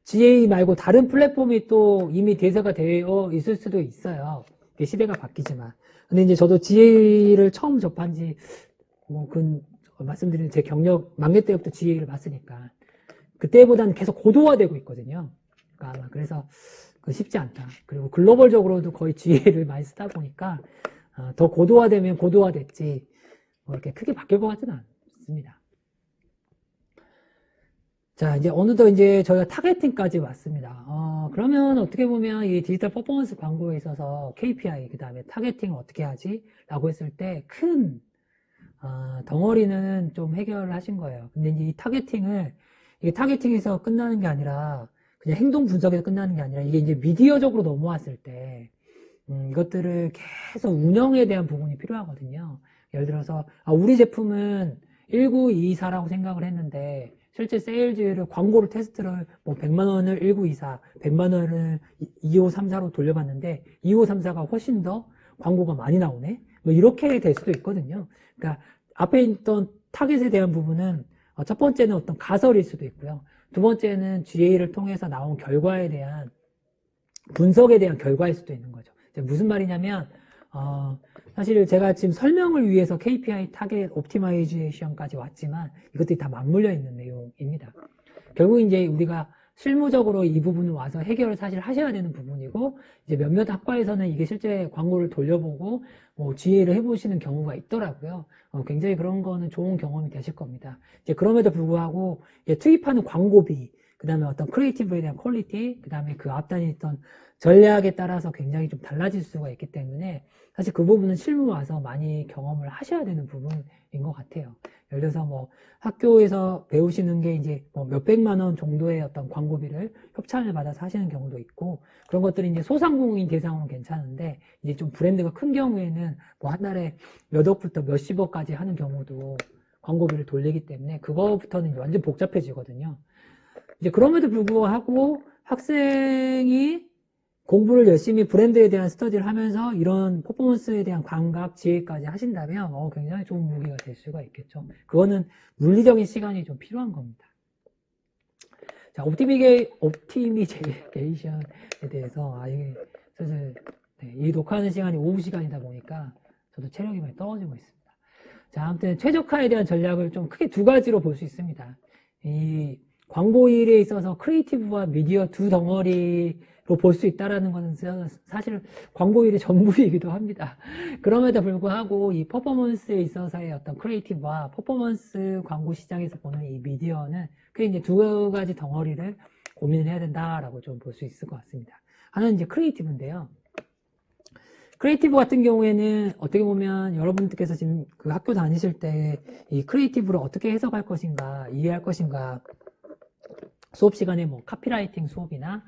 GA 말고 다른 플랫폼이 또 이미 대세가 되어 있을 수도 있어요. 시대가 바뀌지만. 근데 이제 저도 GA를 처음 접한 지 말씀드린 제 경력 막내 때부터 GA를 봤으니까 그때보다는 계속 고도화되고 있거든요. 그러니까 그래서 쉽지 않다. 그리고 글로벌적으로도 거의 GA를 많이 쓰다 보니까 더 고도화되면 고도화됐지 이렇게 크게 바뀔 것 같지는 않습니다. 자, 이제 어느덧 이제 저희가 타겟팅까지 왔습니다. 그러면 어떻게 보면 이 디지털 퍼포먼스 광고에 있어서 KPI, 그 다음에 타겟팅을 어떻게 하지? 라고 했을 때 큰 덩어리는 좀 해결을 하신 거예요. 근데 이제 이게 타겟팅에서 끝나는 게 아니라 그냥 행동 분석에서 끝나는 게 아니라 이게 이제 미디어적으로 넘어왔을 때 이것들을 계속 운영에 대한 부분이 필요하거든요. 예를 들어서 우리 제품은 1924라고 생각을 했는데 실제 세일즈를 광고를 테스트를 100만 원을 1924, 100만 원을 2534로 돌려봤는데 2534가 훨씬 더 광고가 많이 나오네. 이렇게 될 수도 있거든요. 그러니까 앞에 있던 타겟에 대한 부분은 첫 번째는 어떤 가설일 수도 있고요. 두 번째는 GA를 통해서 나온 결과에 대한 분석에 대한 결과일 수도 있는 거죠. 무슨 말이냐면 사실 제가 지금 설명을 위해서 KPI 타겟 옵티마이제이션까지 왔지만 이것들이 다 맞물려 있는 내용입니다. 결국 이제 우리가 실무적으로 이 부분을 와서 해결을 사실 하셔야 되는 부분이고 이제 몇몇 학과에서는 이게 실제 광고를 돌려보고 GA를 해보시는 경우가 있더라고요. 굉장히 그런 거는 좋은 경험이 되실 겁니다. 이제 그럼에도 불구하고 투입하는 광고비, 그 다음에 어떤 크리에이티브에 대한 퀄리티, 그 다음에 그 앞단에 있던 전략에 따라서 굉장히 좀 달라질 수가 있기 때문에 사실 그 부분은 실무 와서 많이 경험을 하셔야 되는 부분인 것 같아요. 예를 들어서 학교에서 배우시는 게 이제 몇백만 원 정도의 어떤 광고비를 협찬을 받아서 하시는 경우도 있고 그런 것들이 이제 소상공인 대상으로는 괜찮은데 이제 좀 브랜드가 큰 경우에는 한 달에 몇 억부터 몇십억까지 하는 경우도 광고비를 돌리기 때문에 그거부터는 이제 완전 복잡해지거든요. 이제 그럼에도 불구하고 학생이 공부를 열심히 브랜드에 대한 스터디를 하면서 이런 퍼포먼스에 대한 감각, 지혜까지 하신다면 굉장히 좋은 무기가 될 수가 있겠죠. 그거는 물리적인 시간이 좀 필요한 겁니다. 자, 옵티미제이션에 대해서 이게 사실 이 녹화하는 시간이 오후 시간이다 보니까 저도 체력이 많이 떨어지고 있습니다. 자, 아무튼 최적화에 대한 전략을 좀 크게 두 가지로 볼 수 있습니다. 이 광고 일에 있어서 크리에이티브와 미디어 두 덩어리로 볼 수 있다는 것은 사실 광고 일의 전부이기도 합니다. 그럼에도 불구하고 이 퍼포먼스에 있어서의 어떤 크리에이티브와 퍼포먼스 광고 시장에서 보는 이 미디어는 그 이제 두 가지 덩어리를 고민을 해야 된다라고 좀 볼 수 있을 것 같습니다. 하나는 이제 크리에이티브인데요. 크리에이티브 같은 경우에는 어떻게 보면 여러분들께서 지금 그 학교 다니실 때 이 크리에이티브를 어떻게 해석할 것인가, 이해할 것인가, 수업 시간에 카피라이팅 수업이나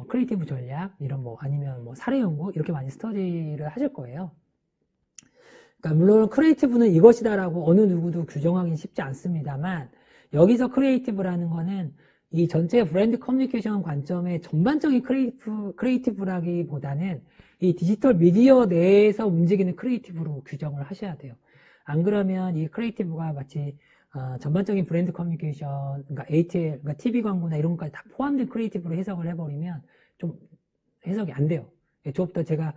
크리에이티브 전략 이런 아니면 사례 연구 이렇게 많이 스터디를 하실 거예요. 그러니까 물론 크리에이티브는 이것이다라고 어느 누구도 규정하기는 쉽지 않습니다만 여기서 크리에이티브라는 거는 이 전체 브랜드 커뮤니케이션 관점의 전반적인 크리에이티브라기보다는 이 디지털 미디어 내에서 움직이는 크리에이티브로 규정을 하셔야 돼요. 안 그러면 이 크리에이티브가 마치 전반적인 브랜드 커뮤니케이션, 그러니까 ATL, 그러니까 TV 광고나 이런 것까지 다 포함된 크리에이티브로 해석을 해버리면 좀 해석이 안 돼요. 저부터 제가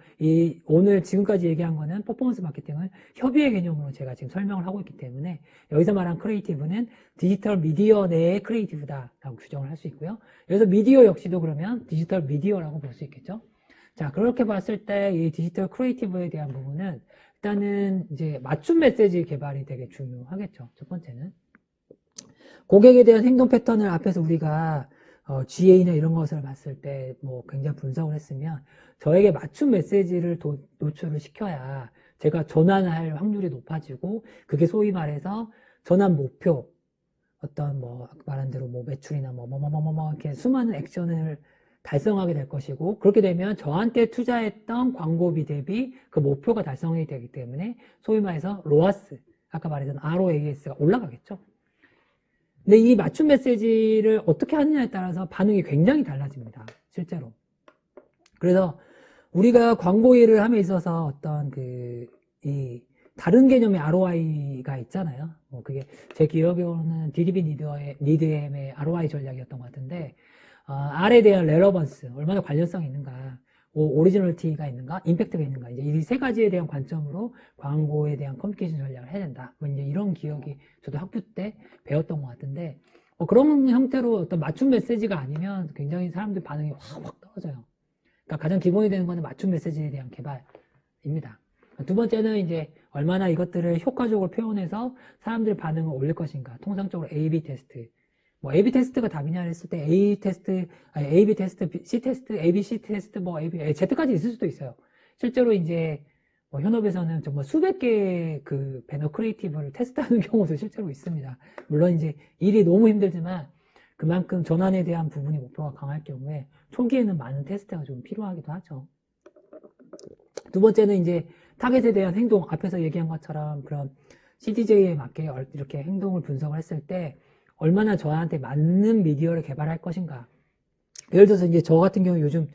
오늘 지금까지 얘기한 거는 퍼포먼스 마케팅을 협의의 개념으로 제가 지금 설명을 하고 있기 때문에 여기서 말한 크리에이티브는 디지털 미디어 내의 크리에이티브다라고 규정을 할 수 있고요. 여기서 미디어 역시도 그러면 디지털 미디어라고 볼 수 있겠죠. 자, 그렇게 봤을 때 이 디지털 크리에이티브에 대한 부분은 일단은 이제 맞춤 메시지 개발이 되게 중요하겠죠. 첫 번째는 고객에 대한 행동 패턴을 앞에서 우리가 GA나 이런 것을 봤을 때 굉장히 분석을 했으면 저에게 맞춤 메시지를 노출을 시켜야 제가 전환할 확률이 높아지고 그게 소위 말해서 전환 목표 어떤 말한 대로 매출이나 이렇게 수많은 액션을 달성하게 될 것이고 그렇게 되면 저한테 투자했던 광고비 대비 그 목표가 달성이 되기 때문에 소위 말해서 ROAS 아까 말했던 ROAS가 올라가겠죠. 근데 이 맞춤 메시지를 어떻게 하느냐에 따라서 반응이 굉장히 달라집니다. 실제로. 그래서 우리가 광고 일을 함에 있어서 어떤 이 다른 개념의 ROI가 있잖아요. 뭐 그게 제 기억으로는 DDB 니드엠의 ROI 전략이었던 것 같은데, R에 대한 렐러번스, 얼마나 관련성이 있는가, 오리지널티가 있는가, 임팩트가 있는가, 이제 이 세 가지에 대한 관점으로 광고에 대한 커뮤니케이션 전략을 해야 된다. 뭐 이제 이런 기억이 저도 학부 때 배웠던 것 같은데, 그런 형태로 어떤 맞춤 메시지가 아니면 굉장히 사람들 반응이 확 떨어져요. 그러니까 가장 기본이 되는 거는 맞춤 메시지에 대한 개발입니다. 두 번째는 이제 얼마나 이것들을 효과적으로 표현해서 사람들 반응을 올릴 것인가. 통상적으로 A/B 테스트. 뭐 A/B 테스트가 답이냐 했을 때 A 테스트, 아니 A/B 테스트, C 테스트, A/B, C 테스트, 뭐 A/B, Z까지 있을 수도 있어요. 실제로 이제 뭐 현업에서는 정말 수백 개의 그 배너 크리에이티브를 테스트하는 경우도 실제로 있습니다. 물론 이제 일이 너무 힘들지만 그만큼 전환에 대한 부분이 목표가 강할 경우에 초기에는 많은 테스트가 좀 필요하기도 하죠. 두 번째는 이제 타겟에 대한 행동, 앞에서 얘기한 것처럼 그런 CDJ에 맞게 이렇게 행동을 분석을 했을 때 얼마나 저한테 맞는 미디어를 개발할 것인가. 예를 들어서 이제 저 같은 경우 요즘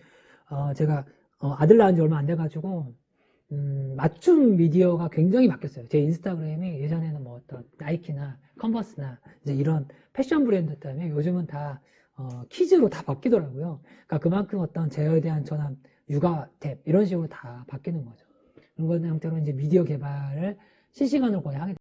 제가 아들 낳은 지 얼마 안 돼가지고 맞춤 미디어가 굉장히 바뀌었어요. 제 인스타그램이 예전에는 뭐 어떤 나이키나 컨버스나 이제 이런 패션 브랜드 때문에 요즘은 다 키즈로 다 바뀌더라고요. 그러니까 그만큼 어떤 제어에 대한 전환, 육아 탭 이런 식으로 다 바뀌는 거죠. 그런 형태로 이제 미디어 개발을 실시간으로 거의 하게 됩니다.